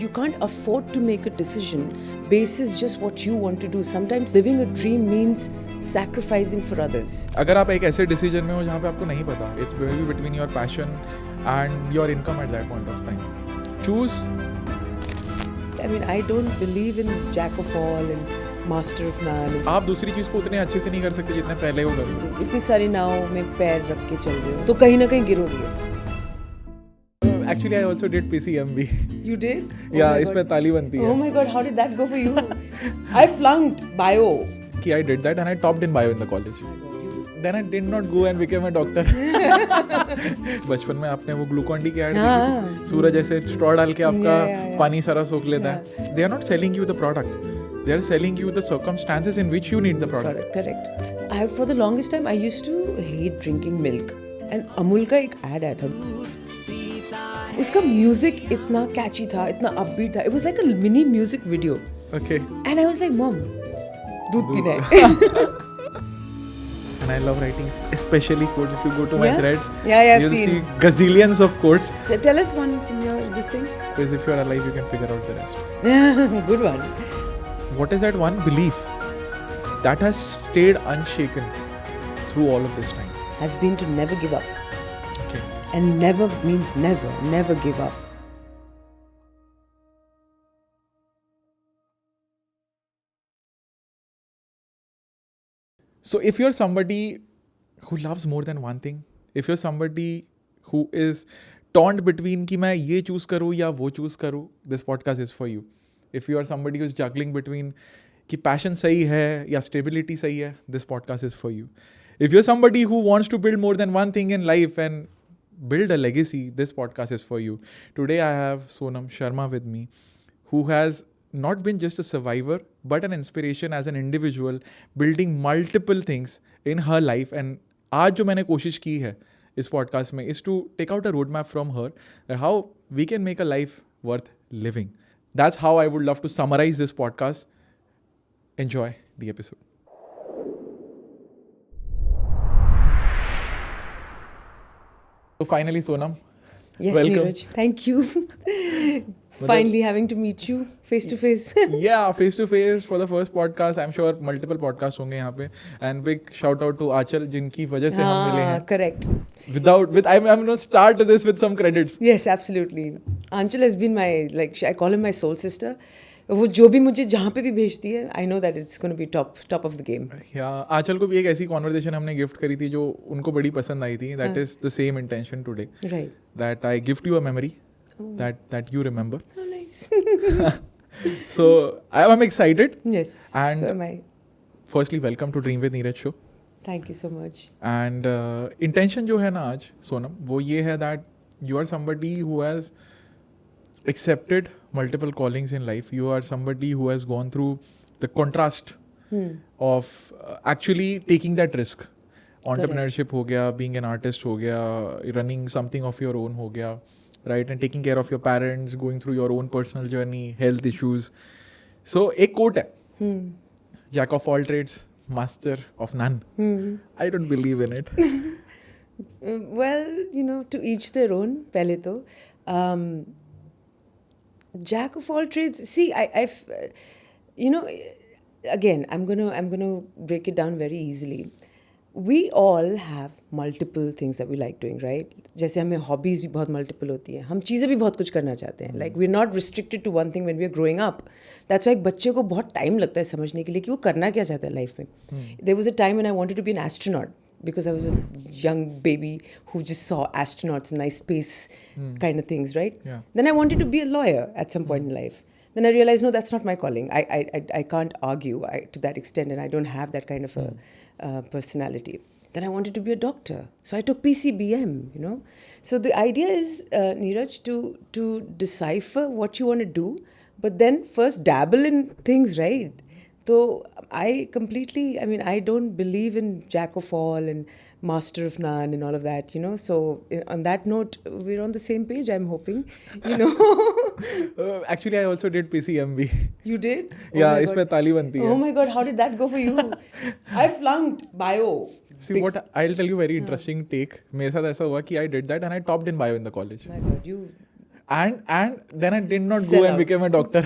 you can't afford to make a decision basis just what you want to do. Sometimes living a dream means sacrificing for others. अगर आप एक ऐसे decision में हो जहाँ पे आपको नहीं पता, it's maybe between your passion and your income at that point of time. Choose. I mean, I don't believe in jack of all and master of none. आप दूसरी चीज़ को उतने अच्छे से नहीं कर सकते जितने पहले वो कर सकते. इतनी सारी नाव में पैर रख के चल रहे हो तो कहीं ना कहीं गिरोगे. Actually, I also did PCMB. You did? Yeah, इस पे ताली बनती है. Oh my God, how did that go for you? I flunked bio. कि I did that and I topped in bio in the college. Then I did not go and became a doctor. बचपन में आपने वो Glucon D की add देखी थी, सूरज ऐसे straw डाल के आपका पानी सारा सोख लेता है. They are not selling you the product. They are selling you the circumstances in which you need the product. Correct. For the longest time, I used to hate drinking milk. And Amul का एक add आया था. उसका music इतना कैची था, इतना upbeat था. It was like a mini music video. Okay. And I was like, Mom, दूध पीना है. And I love writing, especially quotes. If you go to my threads, I've you'll seen. see gazillions of quotes. Tell us one from your this thing. Because if you are alive, you can figure out the rest. Good one. What is that one belief that has stayed unshaken through all of this time? Has been to never give up. Okay. And never means never. Never give up. So if you're somebody who loves more than one thing, if you're somebody who is torn between कि मैं ये choose करूँ या वो choose करूँ, this podcast is for you. If you are somebody who's juggling between कि passion सही है या stability सही है, this podcast is for you. If you're somebody who wants to build more than one thing in life and build a legacy, this podcast is for you. Today I have Sonam Sharma with me, who has not been just a survivor, but an inspiration as an individual, building multiple things in her life. And आज जो मैंने कोशिश की है इस podcast में is to take out a roadmap from her that how we can make a life worth living. That's how I would love to summarize this podcast. Enjoy the episode. So finally, Sonam. Yes, welcome. Neeraj. Thank you. Finally having to meet you face to face. Yeah, face to face for the first podcast. I'm sure multiple podcasts होंगे यहाँ पे. And big shout out to Achal, जिनकी वजह से हम मिले हैं. Correct. I'm going to start this with some credits. Yes, absolutely. Anchal has been my, like, I call him my soul sister. वो जो भी मुझे जहाँ पे भी भेजती है, I know that it's going to be top of the game. Yeah, आंचल को भी एक ऐसी conversation हमने gift करी थी जो उनको बड़ी पसंद आई थी. That is the same intention today. Right. That I gift you a memory that you remember. Oh, nice. So I'm excited. Yes. And so am I. Firstly, welcome to Dream with Neeraj show. Thank you so much. And intention जो है ना आज सोनम वो ये है that you are somebody who has accepted multiple callings in life. You are somebody who has gone through the contrast of actually taking that risk. Entrepreneurship हो गया, being an artist हो गया, running something of your own हो गया, right? And taking care of your parents, going through your own personal journey, health issues. So एक quote है, jack of all trades, master of none. I don't believe in it. Well, to each their own. पहले तो jack of all trades. See, I've again, I'm gonna break it down very easily. We all have multiple things that we like doing, right? जैसे हमें hobbies भी बहुत multiple होती हैं. हम चीज़ें भी बहुत कुछ करना चाहते हैं. Like we're not restricted to one thing when we're growing up. That's why एक बच्चे को बहुत time लगता है समझने के लिए कि वो करना क्या चाहता है life में. There was a time when I wanted to be an astronaut because I was a young baby who just saw astronauts, nice space kind of things, right? Yeah. Then I wanted to be a lawyer at some point in life. Then I realized, no, that's not my calling. I can't argue to that extent, and I don't have that kind of a personality. Then I wanted to be a doctor. So I took PCBM, So the idea is, Neeraj, to decipher what you want to do, but then first dabble in things, right? So I don't believe in jack of all and master of none and all of that, So on that note, we're on the same page, I'm hoping, Actually, I also did PCMB. You did? Yeah, इस पे ताली बनती है. Oh my God, how did that go for you? I flunked bio. See, what I'll tell you very interesting take. मेरे साथ ऐसा हुआ कि I did that and I topped in bio in the college. My God, you and then I did not Sell go and out. became a doctor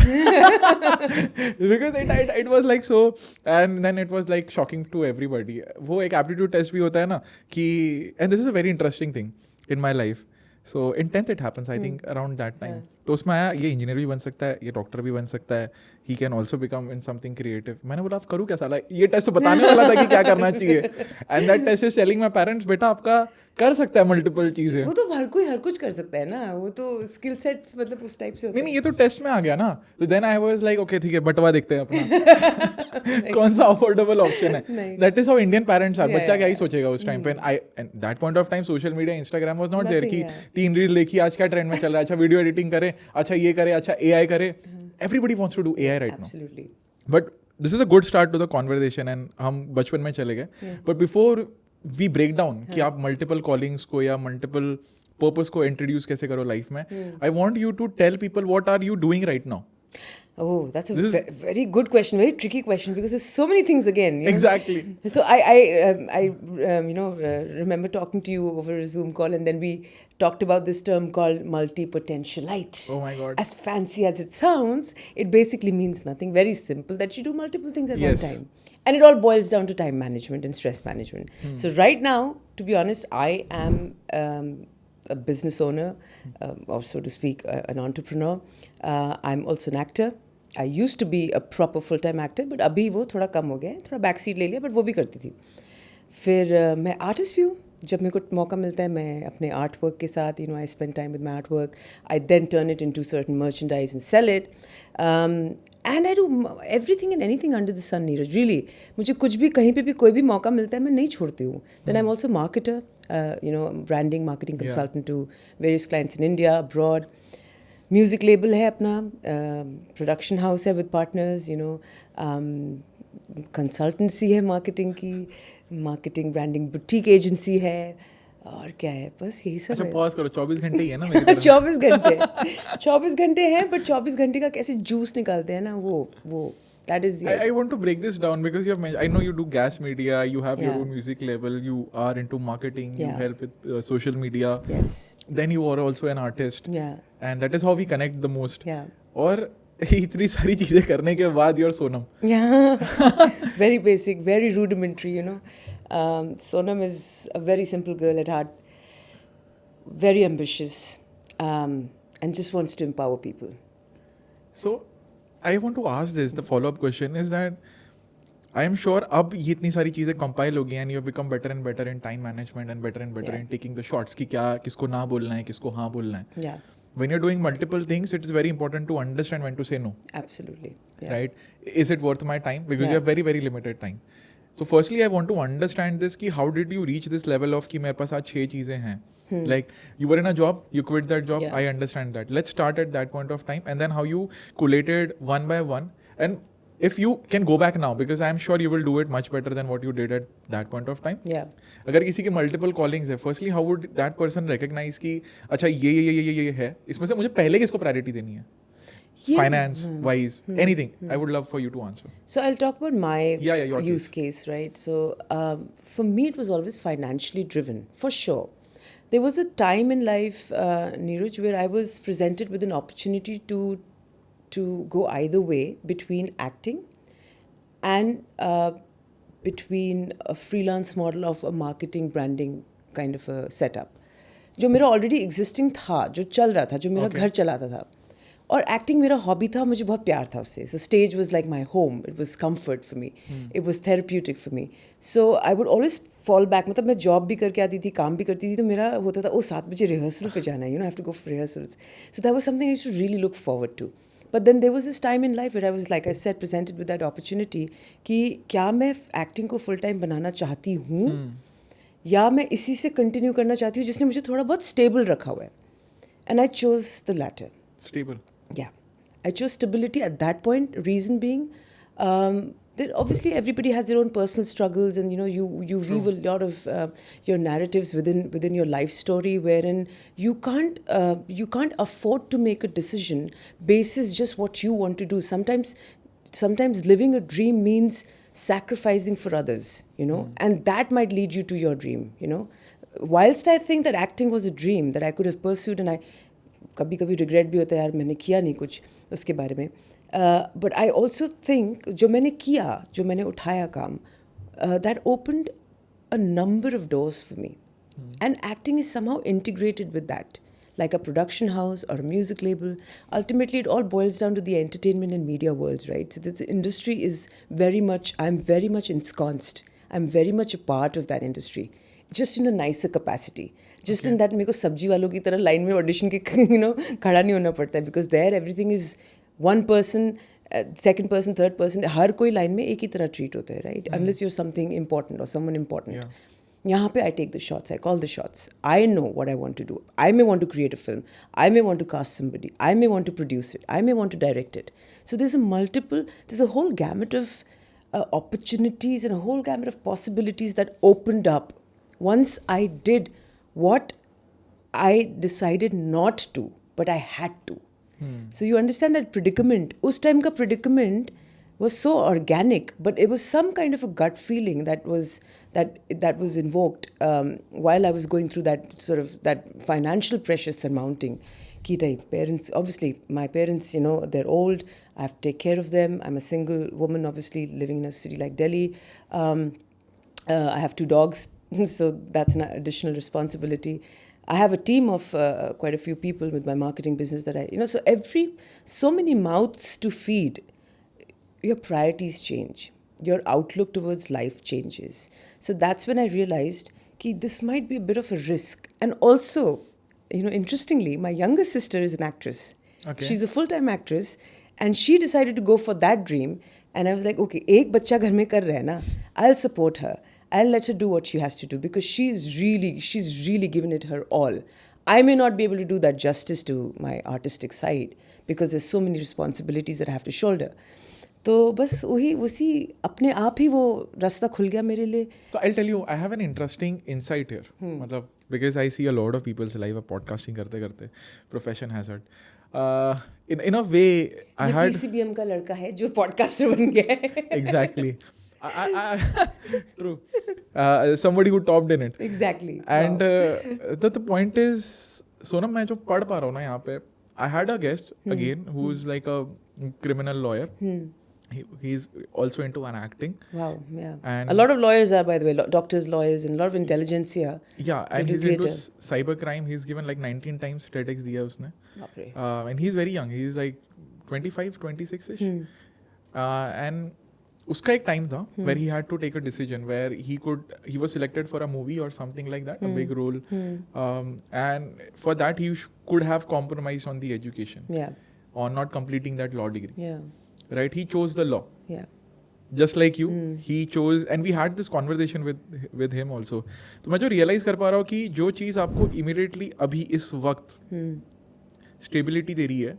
because it was like so, and then it was like shocking to everybody. वो एक aptitude test भी होता है ना कि, and this is a very interesting thing in my life. So in 10th it happens, I think around that time. तो उसमें आया ये इंजीनियर भी बन सकता है, ये डॉक्टर भी बन सकता है, he can also become in something creative. मैंने बोला आप करूँ क्या साला, ये टेस्ट तो बताने वाला था कि क्या करना चाहिए, and that test is telling my parents बेटा आपका कर सकता है मल्टीपल चीजें. वो तो हर कोई हर कुछ कर सकता है ना, वो तो स्किल सेट्स मतलब उस टाइप से होता नहीं ये तो टेस्ट में आ गया ना. तो then I was like okay ठीक है बटवा देखते हैं अपना कौन सा अफोर्डेबल ऑप्शन है. That is how Indian parents are. बच्चा क्या ही सोचेगा उस टाइम पे. I and that point of time social media Instagram was not there कि 3 रील देखी आज क्या ट्रेंड में चल रहा है, अच्छा वीडियो एडिटिंग करे, अच्छा ये करे, अच्छा एआई करे. Everybody wants to do AI right now. Absolutely. But this is a good start to the conversation and हम बचपन में चले गए. But before we break down कि आप मल्टीपल कॉलिंग्स को या मल्टीपल पर्पस को इंट्रोड्यूस कैसे करो लाइफ में, I want you to tell people what are you doing right now. Oh, that's a very good question, very tricky question because there's so many things again. You know? Exactly. So I remember talking to you over a Zoom call, and then we talked about this term called multi-potentialite. Oh my God. As fancy as it sounds, it basically means nothing. Very simple, that you do multiple things at one time. And it all boils down to time management and stress management. So right now, to be honest, I am a business owner, or so to speak, an entrepreneur. I'm also an actor. I used to be a proper full-time actor, but अभी वो थोड़ा कम हो गया है, थोड़ा back seat ले लिया, but वो भी करती थी. फिर मैं आर्टिस्ट भी हूँ. जब मेरे को मौका मिलता है मैं अपने आर्ट वर्क के साथ, you know, I spend time with my art work. I then turn it into certain merchandise and sell it. And I do everything and anything under the sun, Neeraj. Really मुझे कुछ भी कहीं पे भी कोई भी मौका मिलता है मैं नहीं छोड़ती हूँ. Then I am also marketer, you know, branding, marketing consultant to various clients in India, abroad. Music label है अपना, production house है with partners, you know, consultancy है marketing की, marketing branding boutique agency है, और क्या है, बस यही सब. अच्छा है. पॉज करो, 24 घंटे ही है ना मेरी तरफ. 24 घंटे 24 घंटे हैं, बट 24 घंटे का कैसे जूस निकालते हैं ना, वो that is the I want to break this down because you have mentioned, I know you do gas media, you have your Yeah. own music label, you are into marketing, you Yeah. help with social media. Yes. Then you are also an artist. Yeah. And that is how we connect the most. Yeah. और इतनी सारी चीजें करने के बाद you're Sonam. Yeah. Very basic, very rudimentary, you know. Sonam is a very simple girl at heart, very ambitious, and just wants to empower people. So I want to ask this, the follow-up question is that I am sure अब ये इतनी सारी चीज़ें compile होगी and you have become better and better in time management and better in taking the shots कि क्या किसको ना बोलना है, किसको हाँ बोलना है. Yeah. When you're doing multiple things, it is very important to understand when to say no. Absolutely. Yeah. Right? Is it worth my time? Because you Yeah. have very, very limited time. So firstly, I want to understand this कि how did you reach this level of कि मेरे पास आज 6 चीज़ें हैं. Like you were in a job, you quit that job. Yeah. I understand that. Let's start at that point of time and then how you collated one by one. And if you can go back now, because I am sure you will do it much better than what you did at that point of time. Yeah. अगर किसी के multiple callings है, firstly how would that person recognize कि अच्छा ये है, इसमें से मुझे पहले किसको priority देनी है? Yeah. Finance wise, anything. I would love for you to answer. So I'll talk about my your use case, right? So for me, it was always financially driven, for sure. There was a time in life, Neeraj, where I was presented with an opportunity to go either way between acting and between a freelance model of a marketing branding kind of a setup. जो मेरा already existing था, जो चल रहा था, जो मेरा घर चलाता था. और एक्टिंग मेरा हॉबी था, मुझे बहुत प्यार था उससे. So stage was like my home, it was comfort for me, it was therapeutic for me. So I would always fall back. मतलब मैं जॉब भी करके आती थी, काम भी करती थी, तो मेरा होता था 7 बजे रिहर्सल पे जाना है, you know, I have to go for rehearsals. So that was something I should really look forward to. But then there was this time in life where I was like I said presented with that opportunity कि क्या मैं acting को full time बनाना चाहती हूँ या मैं इसी से कंटिन्यू करना चाहती हूँ जिसने मुझे थोड़ा बहुत स्टेबल रखा हुआ है. And I chose the latter. Stable. Yeah, I chose stability at that point. Reason being, that obviously everybody has their own personal struggles, and you know you weave a lot of your narratives within your life story, wherein you can't afford to make a decision basis just what you want to do. Sometimes living a dream means sacrificing for others, you know, and that might lead you to your dream, you know. Whilst I think that acting was a dream that I could have pursued, and I कभी कभी regret भी होता है यार मैंने किया नहीं कुछ उसके बारे में. बट आई ऑल्सो थिंक जो मैंने किया, जो मैंने उठाया काम, that opened a number of doors for me. And acting is somehow integrated with that, like a production house or a music label. Ultimately, it all boils down to the entertainment and media worlds, right? So this industry is I'm very much ensconced. I'm very much a part of that industry, just in a nicer capacity. Just in that मेरे को सब्जी वालों की तरह line में audition के खड़ा नहीं होना पड़ता है, because there everything is one person, second person, third person, हर कोई लाइन में एक ही तरह ट्रीट होता है, right? Unless you're something important और समवन इम्पॉर्टेंट. यहाँ पे I take the shots, I call the shots. I know what I want to do. I may want to create a film, I may want to cast somebody, I may want to produce it, I may want to direct it. So there's a whole gamut of opportunities and a whole gamut of possibilities that opened up once I did what I decided not to, but I had to. So you understand that predicament. Us time ka predicament was so organic, but it was some kind of a gut feeling that was invoked while I was going through that financial pressure surmounting. Ki parents, obviously my parents, they're old. I have to take care of them. I'm a single woman, obviously living in a city like Delhi. I have 2 dogs, so that's an additional responsibility. I have a team of quite a few people with my marketing business that so many mouths to feed. Your priorities change. Your outlook towards life changes. So that's when I realized that this might be a bit of a risk. And also, interestingly, my younger sister is an actress. Okay. She's a full-time actress, and she decided to go for that dream. And I was like, okay, एक बच्चा घर में कर रहा है ना, I'll support her. I'll let her do what she has to do, because she's really given it her all. I may not be able to do that justice to my artistic side, because there's so many responsibilities that I have to shoulder. तो बस उसी अपने आप ही वो रास्ता खुल गया मेरे लिए. So I'll tell you, I have an interesting insight here. मतलब because I see a lot of people's life podcasting करते profession hazard. In a way, I ये had PCBM का लड़का है जो पॉडकास्टर बन गया है. exactly. True. Somebody who topped in it. Exactly. And the point is, Sonam, मैं जो पढ़ पा रहा हूँ ना यहाँ पे, I had a guest again who is like a criminal lawyer. He's also into an acting. Wow, yeah. And a lot of lawyers are, by the way, doctors, lawyers, and a lot of intelligentsia. Yeah, and he's into cyber crime. He's given like 19 times TEDx दिया उसने. And he's very young. He's like 25, 26ish. And उसका एक time था where he had to take a decision where he was selected for a movie or something like that, a big role. And for that he could have compromised on the education. Yeah. On not completing that law degree. Yeah. Right? He chose the law. Yeah. Just like you, he chose, and we had this conversation with him also. तो मैं जो realize कर पा रहा हूँ कि जो चीज़ आपको immediately अभी इस वक्त stability दे रही है,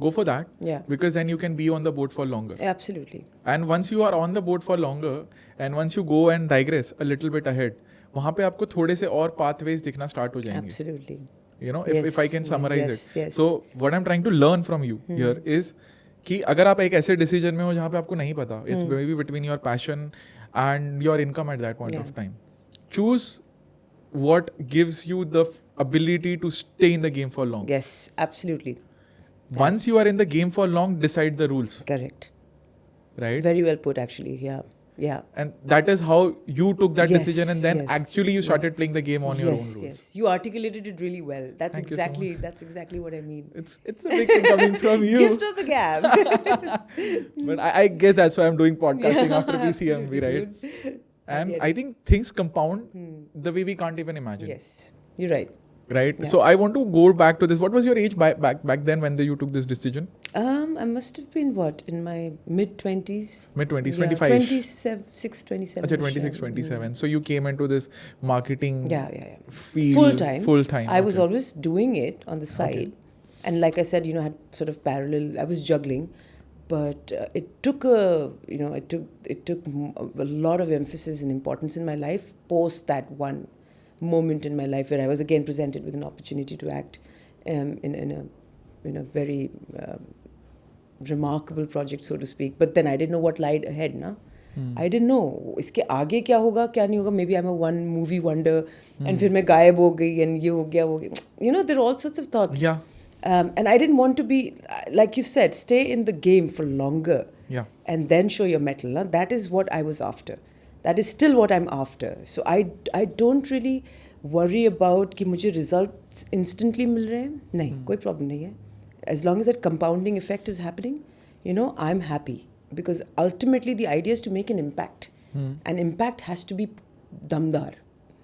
go for that. Yeah. Because then you can be on the boat for longer. Absolutely. And once you are on the boat for longer, and once you go and digress a little bit ahead, वहाँ पे आपको थोड़े से और pathways दिखना start हो जाएंगे. Absolutely. If I can summarize it. Yes. So what I'm trying to learn from you here is कि अगर आप एक ऐसे डिसीजन में हो जहाँ पे आपको नहीं पता, it's may be between your passion and your income at that point of time, choose what gives you the ability to stay in the game for long. Yes, absolutely. Once you are in the game for long, decide the rules. Correct. Right? Very well put, actually. Yeah. And that is how you took that decision, and then actually you started playing the game on your own rules. Yes, you articulated it really well. That's Thank you so much. that's exactly what I mean. It's a big thing coming from you. Gift of the gab. But I guess that's why I'm doing podcasting after PCMB, right? Dude. And I think things compound the way we can't even imagine. Yes, you're right. Right? Yeah. So I want to go back to this. What was your age back then when you took this decision? I must have been in my mid-20s. Mid-20s, Yeah, 25. 26, 27. Achha, 26, 27. So you came into this marketing Yeah. field. Full time. I was okay. always doing it on the side. And like I said, I had sort of parallel, I was juggling. But it took it took a lot of emphasis and importance in my life post that one moment in my life where I was again presented with an opportunity to act in a very remarkable project, so to speak. But then I didn't know what lied ahead, na? I didn't know इसके आगे क्या होगा क्या नहीं होगा. Maybe I'm a one movie wonder and फिर मैं गायब हो गई and ये हो गया वो गया. You know, there are all sorts of thoughts. Yeah. And I didn't want to be, like you said, stay in the game for longer. Yeah. And then show your mettle. Na? That is what I was after. That is still what I'm after. So I don't really worry about कि मुझे results instantly मिल रहे हैं. नहीं, कोई problem नहीं है. As long as that compounding effect is happening, you know, I'm happy. Because ultimately the idea is to make an impact. And impact has to be damdar.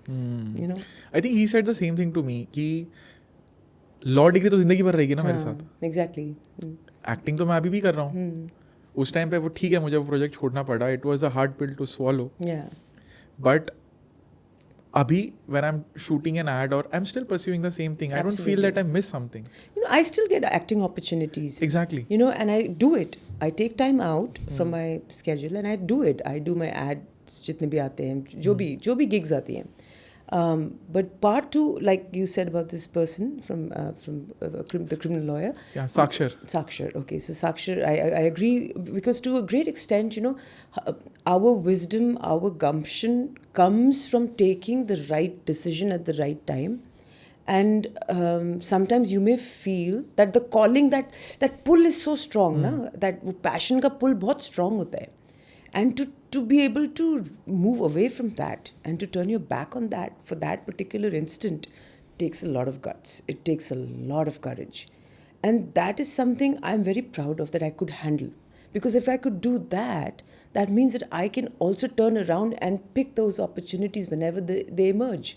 You know? I think he said the same thing to me कि law degree तो जिंदगी भर रहेगी ना मेरे साथ. Exactly. Acting तो मैं अभी भी कर रहा हूँ. उस टाइम पे वो ठीक है, मुझे वो प्रोजेक्ट छोड़ना पड़ा. It was a hard pill to swallow. Yeah. But अभी when I'm shooting an ad or I'm still pursuing the same thing, I don't feel that I miss something. You know, I still get acting opportunities. Exactly. You know, and I do it. I take time out from my schedule and I do it. I do my ads जितने भी आते हैं, जो भी gigs आती हैं. But part two, like you said about this person from the criminal lawyer. Yeah, Sakshar. Sakshar. Okay, so Sakshar, I agree, because to a great extent, you know, our wisdom, our gumption comes from taking the right decision at the right time. And sometimes you may feel that the calling, that pull is so strong, na? That वो passion का pull बहुत strong होता है. And to be able to move away from that and to turn your back on that for that particular instant takes a lot of guts. It takes a lot of courage. And that is something I'm very proud of that I could handle. Because if I could do that, that means that I can also turn around and pick those opportunities whenever they emerge.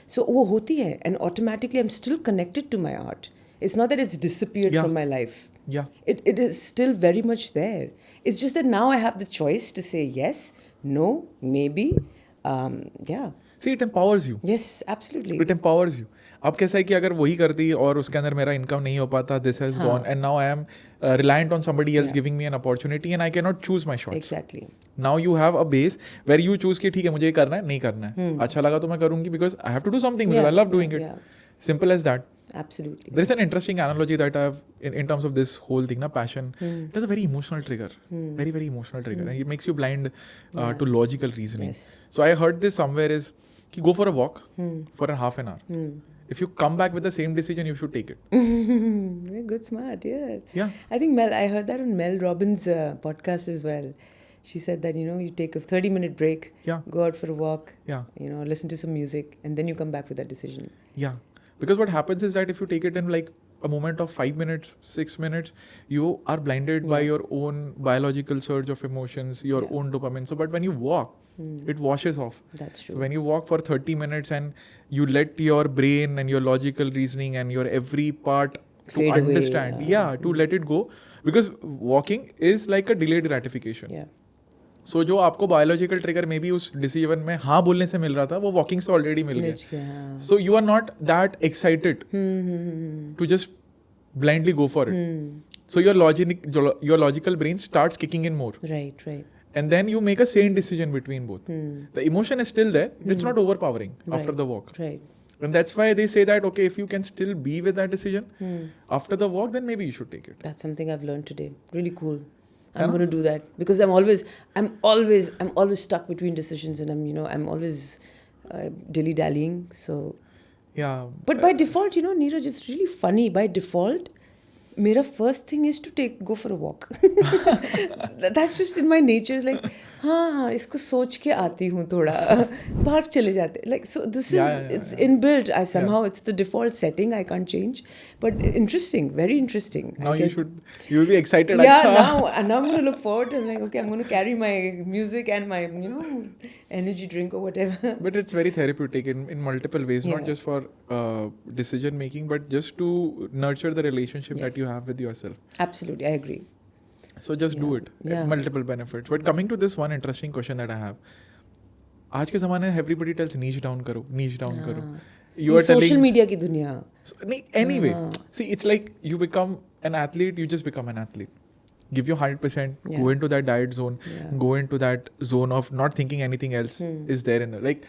So वो होती है, and automatically I'm still connected to my art. It's not that it's disappeared from my life. Yeah. It is still very much there. It's just that now I have the choice to say yes, no, maybe. Yeah. See, it empowers you. Yes, absolutely. It empowers you. अब कैसा है कि अगर वही करती और उसके अंदर मेरा इनकम नहीं हो पाता, this has gone, and now I am reliant on somebody else giving me an opportunity and I cannot choose my shots. Exactly. Now you have a base where you choose कि ठीक है मुझे ये करना है, नहीं करना है. अच्छा लगा तो मैं करूँगी because I have to do something because I love doing it. Simple as that. Absolutely. There is an interesting analogy that I have in terms of this whole thing, na, passion. It is a very emotional trigger, very, very emotional trigger. And it makes you blind to logical reasoning. Yes. So I heard this somewhere is, ki go for a walk for a half an hour. If you come back with the same decision, you should take it. Good, smart, yeah. Yeah. I think I heard that on Mel Robbins' podcast as well. She said that, you know, you take a 30-minute break, go out for a walk, you know, listen to some music, and then you come back with that decision. Yeah. Because what happens is that if you take it in like a moment of 5 minutes, 6 minutes, you are blinded by your own biological surge of emotions, your own dopamine. So, but when you walk, it washes off. That's true. So when you walk for 30 minutes and you let your brain and your logical reasoning and your every part Fade to away, understand, to let it go. Because walking is like a delayed gratification. Yeah. So जो आपको biological trigger में भी उस decision में हाँ बोलने से मिल रहा था, वो वॉकिंग से ऑलरेडी मिल गया. So you are not that excited to just blindly go for it. So your logical brain starts kicking in more. Right. And then you make a sane decision between both. The emotion is still there. It's not overpowering after the walk. Right. And that's why they say that, okay, if you can still be with that decision after the walk, then maybe you should take it. That's something I've learned today. Really cool. I'm going to do that because I'm always stuck between decisions, and I'm always dilly-dallying. So yeah. But by default, you know, Neeraj, it's really funny. By default, my first thing is to go for a walk. That's just in my nature. It's like, हाँ इसको सोच के आती हूँ थोड़ा park चले जाते. Like, so this is inbuilt. Somehow it's the default setting. I can't change. But interesting, very interesting. Now you'll be excited. Yeah, now I'm going to look forward to, like, okay, I'm going to carry my music and my, you know, energy drink or whatever. But it's very therapeutic in multiple ways, not just for decision making, but just to nurture the relationship that you have with yourself. Absolutely, I agree. So just do it. Multiple benefits. But coming to this one interesting question that I have. आज के ज़माने में everybody tells niche down करो. You are social telling media की दुनिया. Anyway, see, it's like you become an athlete, you just become an athlete. Give your 100%, go into that diet zone, go into that zone of not thinking anything else is there in there. Like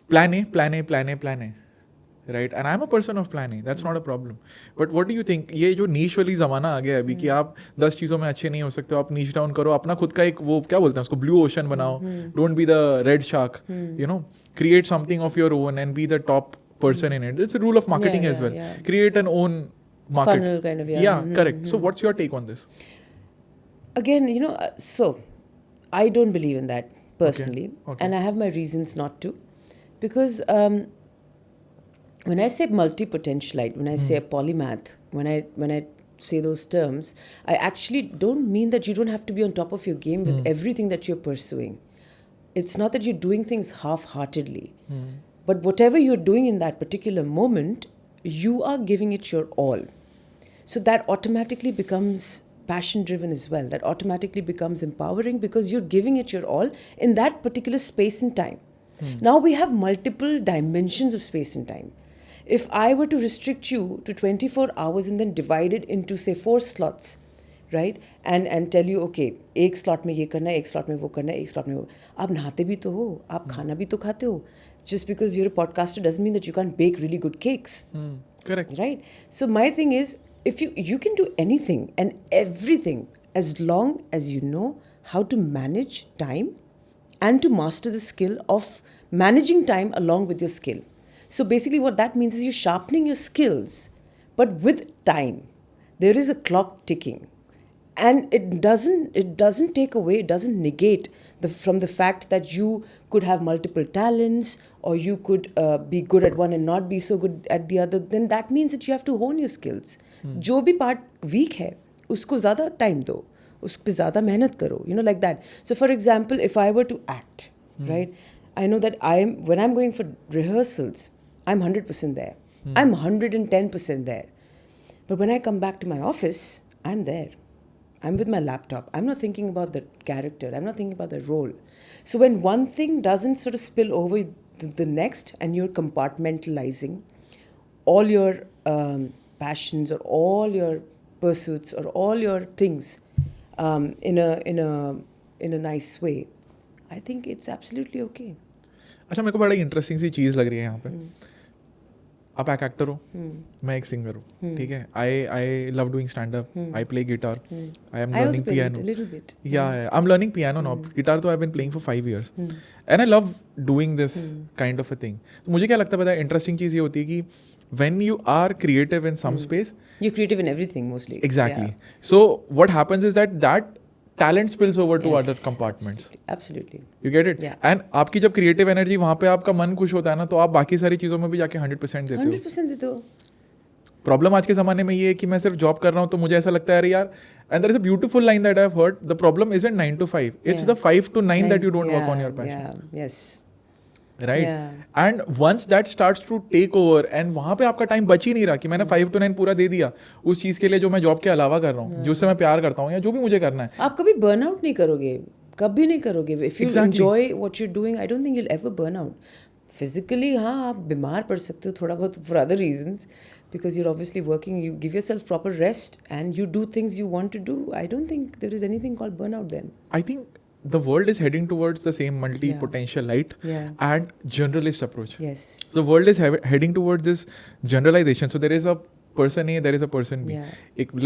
plan A. right? And I'm a person of planning, that's not a problem. But what do you think, ये जो नीश वाली ज़माना आ गया है अभी कि आप 10 चीज़ों में अच्छे नहीं हो सकते हो, आप नीश डाउन करो, अपना खुद का एक वो क्या बोलते हैं उसको, ब्लू ओशन बनाओ, don't be the red shark, you know, create something of your own and be the top person in it. It's a rule of marketing as well. Create an own market. Funnel kind of, Yeah, correct. So what's your take on this? Again, so I don't believe in that personally. Okay. And I have my reasons not to. Because when I say multi-potentialite, when I say a polymath, when I say those terms, I actually don't mean that you don't have to be on top of your game with everything that you're pursuing. It's not that you're doing things half-heartedly. But whatever you're doing in that particular moment, you are giving it your all. So that automatically becomes passion-driven as well. That automatically becomes empowering because you're giving it your all in that particular space and time. Now we have multiple dimensions of space and time. If I were to restrict you to 24 hours and then divide it into, say, 4 slots, right? And tell you, okay, एक slot में ये करना है, एक slot में वो करना है, एक slot में वो. आप नहाते भी तो हो, आप खाना भी तो खाते हो. Just because you're a podcaster doesn't mean that you can't bake really good cakes. Correct. Right? So my thing is, if you can do anything and everything as long as you know how to manage time and to master the skill of managing time along with your skill. So basically what that means is you're sharpening your skills, but with time. There is a clock ticking. And it doesn't take away, it doesn't negate from the fact that you could have multiple talents or you could be good at one and not be so good at the other. Then that means that you have to hone your skills. जो भी part weak है, उसको ज़्यादा time दो, उस पे ज़्यादा मेहनत करो, like that. So for example, if I were to act, right, I know that when I'm going for rehearsals, I'm 100% there. I'm 110% there. But when I come back to my office, I'm there. I'm with my laptop. I'm not thinking about the character. I'm not thinking about the role. So when one thing doesn't sort of spill over the next and you're compartmentalizing all your passions or all your pursuits or all your things in a nice way, I think it's absolutely okay. अच्छा, मेरे को बड़ा interesting सी चीज़ लग रही है यहाँ पे. आप एक एक्टर हो, मैं एक सिंगर हूँ, ठीक है. I love doing stand up, I play guitar, I am learning piano. I am learning piano now. Guitar तो I been playing for 5 years and I love doing this kind of a thing. तो मुझे क्या लगता है, पता है, interesting चीज़ ये होती है कि when you are creative in some space, you're creative in everything mostly. Exactly. So what happens is that talent spills over to other compartments. Absolutely. You get it? Yeah. And आपकी जब creative energy वहाँ पे आपका मन खुश होता है ना, तो आप बाकी सारी चीज़ों में भी जाके 100% देते हो. 100% देते हो. प्रॉब्लम आज के ज़माने में ये है कि मैं सिर्फ जॉब कर रहा हूँ तो मुझे ऐसा लगता है अरे यार, and there is a beautiful line that I've heard, the problem isn't 9 to 5, it's the 5 to 9 that you don't work on your passion. Yeah, yes. Right? And once that starts to take over and वहाँ पे आपका time बच ही नहीं रहा कि मैंने 5 to 9 पूरा दे दिया उस चीज़ के लिए जो मैं जॉब के अलावा कर रहा हूँ, जिससे मैं प्यार करता हूँ या जो भी मुझे करना है. आप कभी बर्नआउट नहीं करोगे, कभी नहीं करोगे. If you enjoy what you are doing, I don't think you will ever burn out. Physically हाँ, आप बीमार पड़ सकते हो थोड़ा बहुत for other reasons, because you're obviously working, you give yourself proper rest and you do things you want to do. I don't think there is anything called burnout then. I think the world is heading towards the same multi-potential light and generalist approach. Yes. So the world is heading towards this generalization. So there is a person A, there is a person B.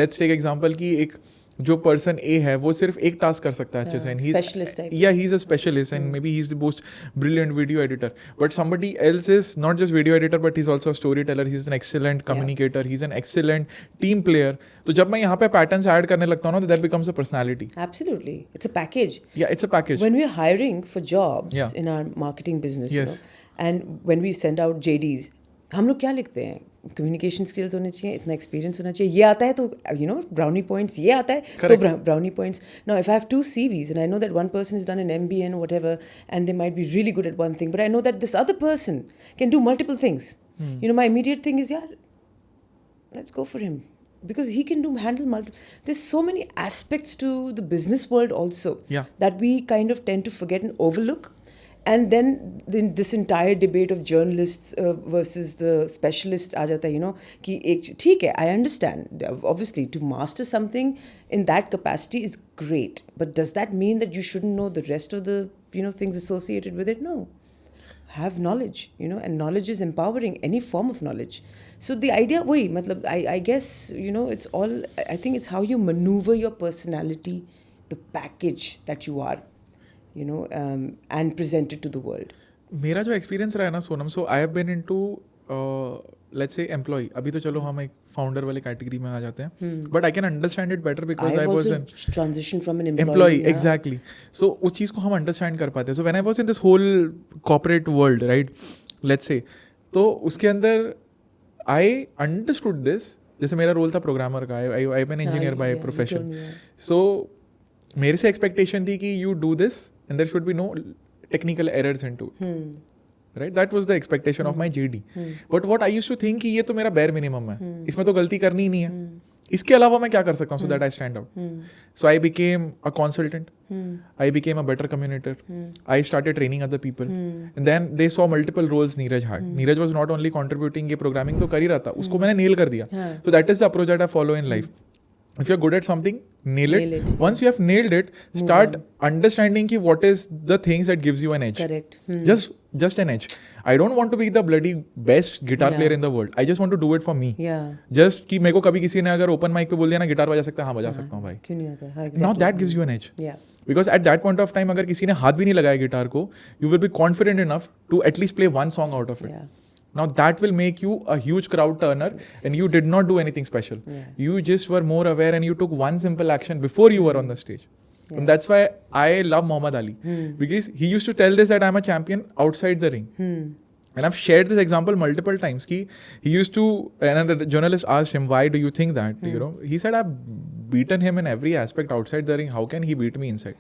Let's take example कि एक जो person A है वो सिर्फ एक task कर सकता है अच्छे से, and he's specialist type. Yeah, he's a specialist and maybe he's the most brilliant video editor. But somebody else is not just video editor but he's also a storyteller. He's an excellent communicator. He's an excellent team player. तो जब मैं यहाँ पे patterns add करने लगता हूँ ना, तो that becomes a personality. Absolutely, it's a package. Yeah, it's a package. When we're hiring for jobs in our marketing business, and when we send out JDs, हम लोग क्या लिखते हैं? कम्युनिकेशन स्किल्स होने चाहिए, इतना एक्सपीरियंस होना चाहिए, ये आता है तो ब्राउनी पॉइंट्स, ये आता है तो brownie points. Now if I have 2 CVs and I know that one person has done an MBA and whatever and they might be really good at one thing, but I know that this other person can do multiple things. My immediate thing is, let's go for him because he can handle multiple. There's so many aspects to the business world also that we kind of tend to forget and overlook. And then this entire debate of journalists versus the specialists आ जाता है, कि एक ठीक है, I understand. Obviously, to master something in that capacity is great. But does that mean that you shouldn't know the rest of the things associated with it? No. have knowledge, you know, and knowledge is empowering, any form of knowledge. So the idea, वही मतलब I guess, you know, it's all, I think it's how you maneuver your personality, the package that you are, you know, and present it to the world. मेरा जो experience रहा है ना Sonam, so I have been into let's say employ, अभी तो चलो हम एक फाउंडर वाले कैटेगरी में आ जाते हैं, but I can understand it better because I was an transition from an employ, yeah. Exactly. So उस चीज़ को हम अंडरस्टैंड कर पाते हैं. So when I was in this whole corporate world, right, let's say, तो उसके अंदर आई अंडरस्टूड दिस. जैसे मेरा रोल था प्रोग्रामर का, I am an engineer by profession. So मेरे से एक्सपेक्टेशन थी कि you do this and there should be no technical errors into, right. That was the expectation of my GD. But what I used to think कि ये तो मेरा bare minimum है, इसमें तो गलती करनी ही नहीं है, इसके अलावा मैं क्या कर सकता हूँ so that I stand out. So I became a consultant, I became a better communicator, I started training other people, and then they saw multiple roles Neeraj had. Neeraj was not only contributing, ये programming तो कर ही रहा था, उसको मैंने nail कर दिया. So that is the approach that I follow in life. If you're good at something, nail it. Once you have nailed it, start understanding ki what is the things that gives you an edge. Correct. Just an edge. I don't want to be the bloody best guitar player in the world. I just want to do it for me. Yeah. Just कि मेरे को कभी किसी ने अगर open mic पे बोल दिया ना गिटार बजा सकता है, हाँ बजा सकता हूँ भाई. क्यों नहीं आता? हाँ, Now that gives you an edge. Yeah. Because at that point of time अगर किसी ने हाथ भी नहीं लगाया गिटार को, you will be confident enough to at least play one song out of it. Yeah. Now that will make you a huge crowd turner, and you did not do anything special. Yeah. You just were more aware and you took one simple action before you were on the stage. Yeah. And that's why I love Muhammad Ali. Because he used to tell this that I'm a champion outside the ring. And I've shared this example multiple times. He used to, and a journalist asked him, why do you think that? You know, he said, I've beaten him in every aspect outside the ring. How can he beat me inside?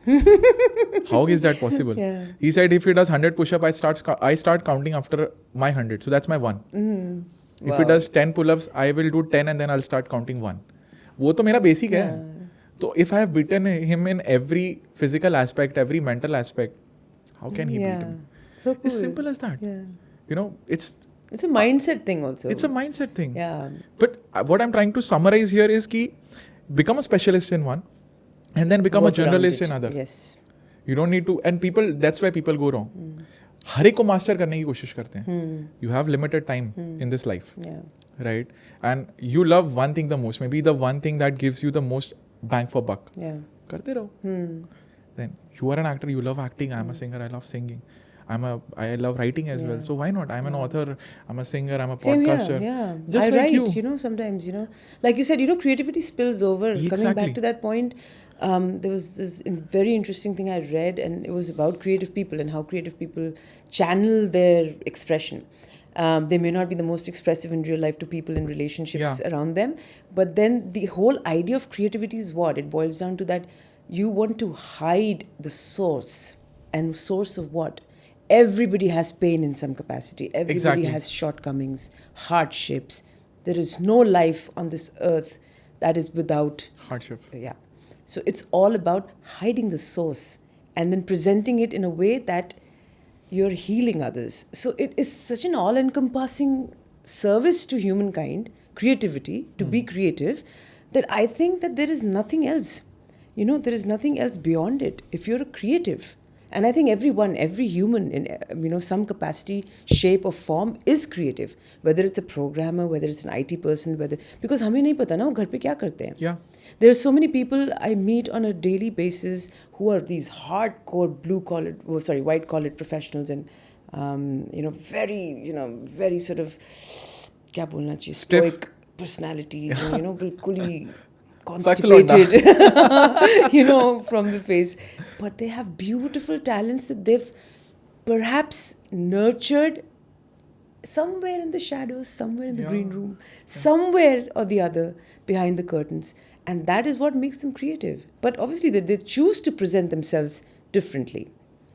How is that possible? Yeah. He said, if he does 100 push-up, I start counting after my 100. So that's my 1. If he does 10 pull-ups, I will do 10 and then I'll start counting 1. वो तो मेरा basic है. So if I have beaten him in every physical aspect, every mental aspect, how can he beat me? So cool. It's simple as that. Yeah. You know, It's a mindset thing also. it's a mindset thing. Yeah. But what I'm trying to summarize here is कि become a specialist in one and then become Work a generalist around it. in other. Yes. You don't need to, and people, that's why people go wrong. हर एक को master करने की कोशिश करते हैं. You have limited time in this life, Yeah. right? And you love one thing the most, maybe the one thing that gives you the most bang for buck. Yeah. करते रहो. Then you are an actor, you love acting. I'm a singer, I love singing. I love writing as well. So why not? I'm an author, I'm a singer, I'm a Same podcaster. here, yeah. Just I like write, you. know, sometimes, like you said, creativity spills over. Coming Exactly. back to that point, there was this very interesting thing I read, and it was about creative people and how creative people channel their expression. They may not be the most expressive in real life to people in relationships around them, but then the whole idea of creativity is what? It boils down to that you want to hide the source. And source of what? Everybody has pain in some capacity. Everybody Exactly. has shortcomings, hardships. There is no life on this earth that is without Hardship. Yeah. So it's all about hiding the source and then presenting it in a way that you're healing others. So it is such an all-encompassing service to humankind, creativity, to be creative, that I think that there is nothing else. There is nothing else beyond it. If you're a creative, and I think every human in some capacity, shape or form is creative. Whether it's a programmer, whether it's an IT person, because हमें नहीं पता ना वो घर पे क्या करते हैं. Yeah. There are so many people I meet on a daily basis who are these hardcore white collar professionals, and very sort of क्या बोलना चाहिए, stoic personalities, and बिल्कुल ही constipated, from the face. But they have beautiful talents that they've perhaps nurtured somewhere in the shadows, somewhere in the green room, somewhere or the other behind the curtains. And that is what makes them creative. But obviously they choose to present themselves differently.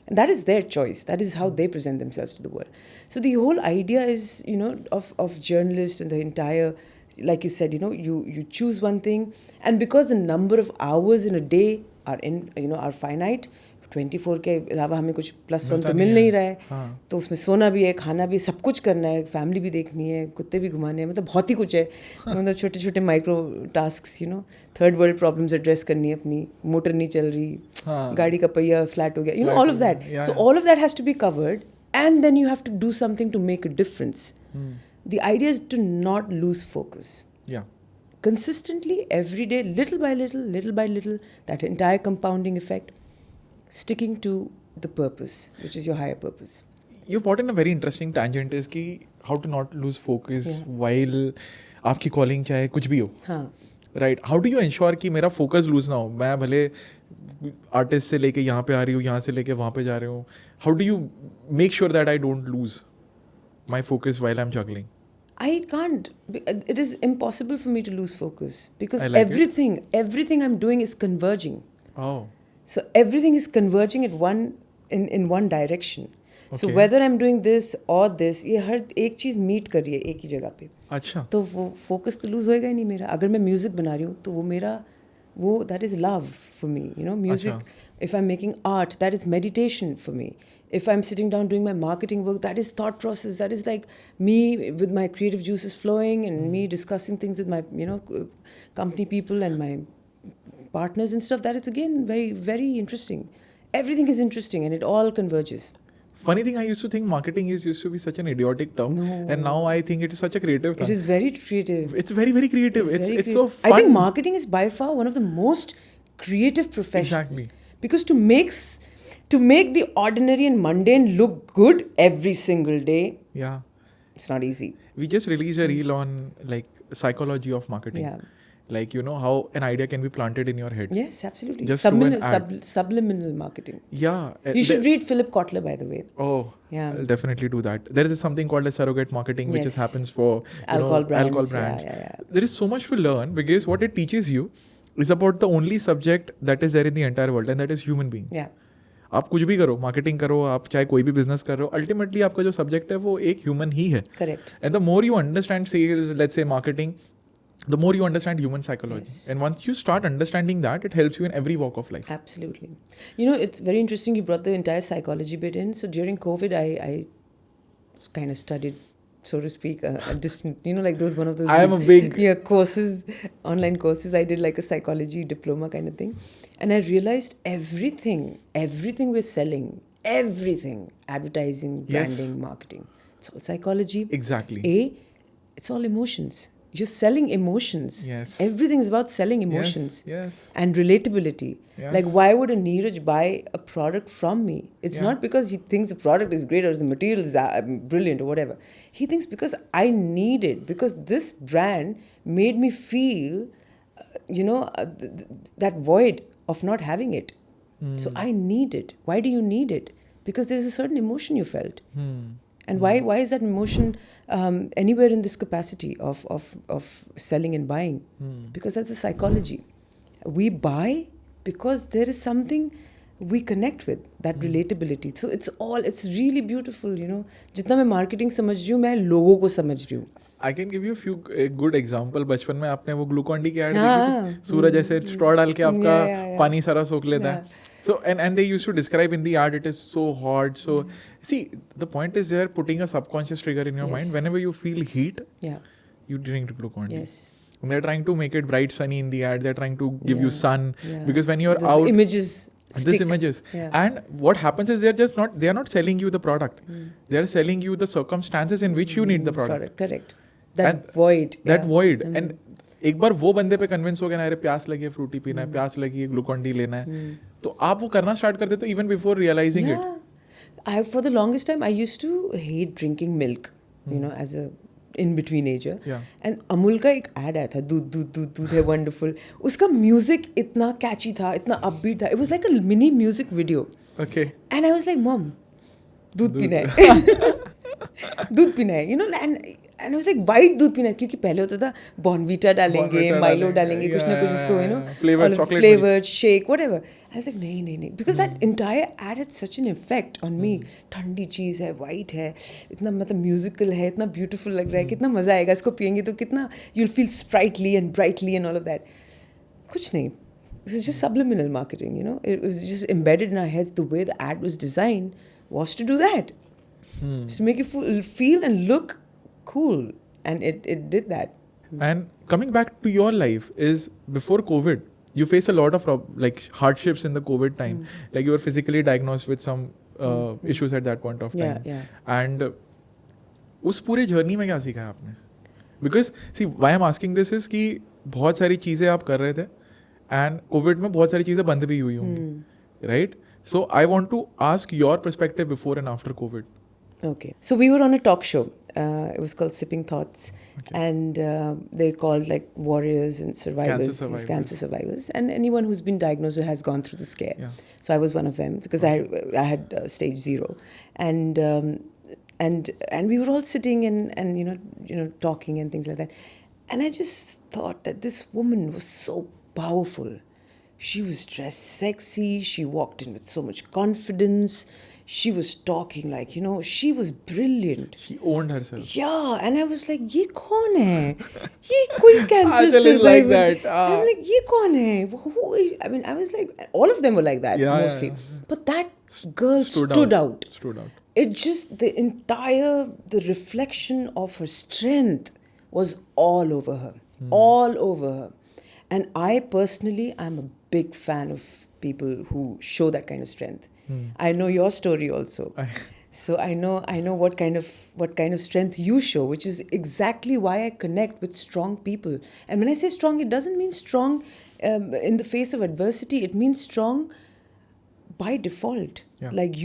And that is their choice. That is how they present themselves to the world. So the whole idea is, of journalists and the entire, like you said, you choose one thing, and because the number of hours in a day are finite, 24 के अलावा हमें कुछ +1 तो मिल नहीं रहा है, तो उसमें सोना भी है, खाना भी, सब कुछ करना है, फैमिली भी देखनी है, कुत्ते भी घुमाने हैं, मतलब बहुत ही कुछ है. मतलब छोटे छोटे micro tasks, third world problems address करनी है अपनी, मोटर नहीं चल रही, गाड़ी का पहिया फ्लैट हो गया, all of that. So all of that has to be covered, and then you have to do something to make a difference. The idea is to not lose focus. Yeah. Consistently, every day, little by little, that entire compounding effect, sticking to the purpose, which is your higher purpose. You brought in a very interesting tangent is कि how to not lose focus while आपकी calling चाहे कुछ भी हो. हाँ. Right. How do you ensure कि मेरा focus lose ना हो? मैं भले artist से लेके यहाँ पे आ रही हूँ, यहाँ से लेके वहाँ पे जा रही हूँ. How do you make sure that I don't lose my focus while I'm juggling? I can't. It is impossible for me to lose focus because I like everything I'm doing is converging. Oh. So everything is converging at in one direction. So Okay. whether I'm doing this or this, ये हर एक चीज़ meet कर रही है एक ही जगह पे. अच्छा. तो वो focus तो lose होएगा ही नहीं मेरा. अगर मैं music बना रही हूँ तो वो मेरा that is love for me. You know, music. अच्छा. If I'm making art, that is meditation for me. If I'm sitting down doing my marketing work, that is thought process. That is like me with my creative juices flowing and me discussing things with my, company people and my partners and stuff. That is again very, very interesting. Everything is interesting and it all converges. Funny thing, I used to think marketing used to be such an idiotic term, No. and now I think it is such a creative term. It is very creative. It's very, very creative. It's very so creative. fun. I think marketing is by far one of the most creative professions. Exactly. Because to make the ordinary and mundane look good every single day, Yeah. it's not easy. We just released a reel on like psychology of marketing. Yeah. Like, how an idea can be planted in your head. Yes, absolutely. Just through an ad. Subliminal marketing. Yeah. You should read Philip Kotler, by the way. Oh, Yeah. I'll definitely do that. There is something called as surrogate marketing, which Yes. just happens for Alcohol brands. alcohol brands. Yeah. There is so much to learn because what it teaches you is about the only subject that is there in the entire world, and that is human being. Yeah. आप कुछ भी करो, marketing करो, आप चाहे कोई भी business कर रहे हो, अल्टीमेटली आपका जो सब्जेक्ट है वो एक ह्यूमन ही है. Correct. And the more you understand sales, let's say marketing, the more you understand human psychology. Yes. And once you start understanding that, it helps you in every walk of life. Absolutely. It's very interesting you brought the entire psychology bit in. So during COVID, I kind of studied, so to speak, a distant, like those one of those. I am a big... courses, online courses. I did like a psychology diploma kind of thing. And I realized everything we're selling, everything, advertising, Yes. branding, marketing, it's all psychology. Exactly. It's all emotions. You're selling emotions. Yes. Everything is about selling emotions. Yes. And relatability. Yes. Like, why would a Neeraj buy a product from me? It's Yeah. not because he thinks the product is great or the material is brilliant or whatever. He thinks because I need it, because this brand made me feel, that void of not having it. So I need it. Why do you need it? Because there's a certain emotion you felt. And why is that emotion anywhere in this capacity of selling and buying? Because that's the psychology. We buy because there is something we connect with, that relatability. So it's really beautiful, जितना मैं marketing समझ रही हूँ, मैं लोगों को समझ रही हूँ. I can give you a few good example. बचपन में आपने वो ग्लूकॉन डी की ऐड हाँ. देखी थी, सूरज ऐसे स्ट्रॉ डाल के आपका Yeah. पानी सारा सोख लेता है. So and they used to describe in the ad, it is so hot. So see, the point is they're putting a subconscious trigger in your Yes. mind. Whenever you feel heat, Yeah. you drink glucon D. Yes. And they're trying to make it bright sunny in the ad. They're trying to give you Yeah. sun Yeah. because when you're Those out, images stick. these images. Yeah. And what happens is they're not selling you the product. They're selling you the circumstances in which you need the product. Correct. That And void. That yeah. void. And एक बार वो बंदे पे convince हो गया ना, अरे प्यास लगी है फ्रूटी पीना है, प्यास लगी है ग्लूकॉन डी लेना है, तो आप वो करना स्टार्ट कर देते हो even before realising it. For the longest time, I used to hate drinking milk, as a in-between ager. Yeah. And Amul का एक ad आया था, दूध है wonderful. उसका music इतना catchy था, इतना upbeat था. It was like a mini music video. Okay. And I was like, Mom, दूध पीना है. दूध पीना है, and I was like, white दूध पीना है, क्योंकि पहले होता था Bonvita डालेंगे, Bonvita Milo डालेंगे, डालेंगे, कुछ ना कुछ इसको, flavored all chocolate flavored shake, whatever. I was like, नहीं, because that entire ad had such an effect on me. ठंडी चीज़ है, white है, इतना मतलब musical है, इतना beautiful लग रहा है, कितना मज़ा आएगा इसको पियेंगे तो कितना you'll feel sprightly and brightly and all of that. कुछ नहीं. It was just subliminal marketing, It was just embedded in our heads. The way the ad was designed was to do that. Just to make you feel and look cool. And it did that. And coming back to your life is before COVID, you face a lot of hardships in the COVID time. Like you were physically diagnosed with some issues at that point of time. Yeah. And उस पूरे journey में क्या सीखा है आपने? Because see why I'm asking this is कि बहुत सारी चीज़ें आप कर रहे थे एंड कोविड में बहुत सारी चीज़ें बंद भी हुई होंगी, right? So I want to ask your perspective before and after Covid. Okay. So we were on a talk show. It was called Sipping Thoughts. Okay. And they called like warriors and survivors, Cancer survivors. survivors, and anyone who's been diagnosed or has gone through the scare. Yeah. So I was one of them because I had stage 0. And and we were all sitting and you know talking and things like that. And I just thought that this woman was so powerful. She was dressed sexy. She walked in with so much confidence. She was talking like, she was brilliant. She owned herself. Yeah, and I was like, ye kaun hai? Ye koi cancer Achal is survivor. like that. I'm like, ye kaun hai? Who is? I mean, I was like, all of them were like that, Yeah, mostly. yeah. But that girl stood out. Stood out. It just, the reflection of her strength was all over her. All over her. And I personally, I'm a big fan of people who show that kind of strength. I know your story also. So I know what kind of strength you show, which is exactly why I connect with strong people. And when I say strong, it doesn't mean strong in the face of adversity. It means strong by default. Yeah. Like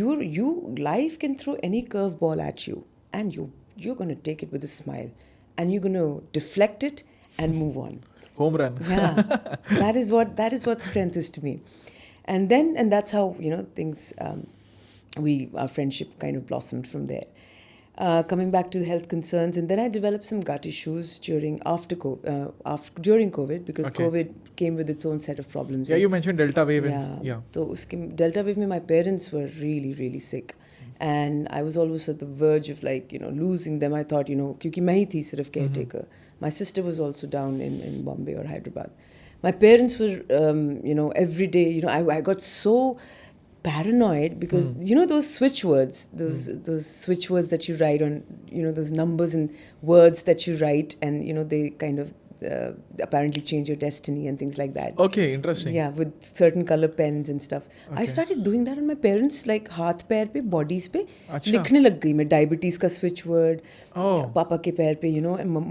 life can throw any curveball at you, and you're going to take it with a smile, and you're going to deflect it and move on. Home run. Yeah, that is what strength is to me. And that's how things. Our friendship kind of blossomed from there. Coming back to the health concerns, and then I developed some gut issues during COVID because Okay. COVID came with its own set of problems. Yeah, you mentioned Delta wave. Yeah. So uske Delta wave mein my parents were really really sick. And I was always at the verge of losing them. I thought, क्योंकि मैं ही थी सिर्फ caretaker. My sister was also down in Bombay or Hyderabad. My parents were, every day, I got so paranoid because, those switch words, those switch words that you write on, those numbers and words that you write and, they kind of apparently change your destiny and things like that. Okay, interesting. Yeah, with certain color pens and stuff. I Okay. started doing that on my parents, like हाथ पैर पे, bodies पे अच्छा. लिखने लग गई मैं diabetes का switch word, Oh. पापा के पैर पे,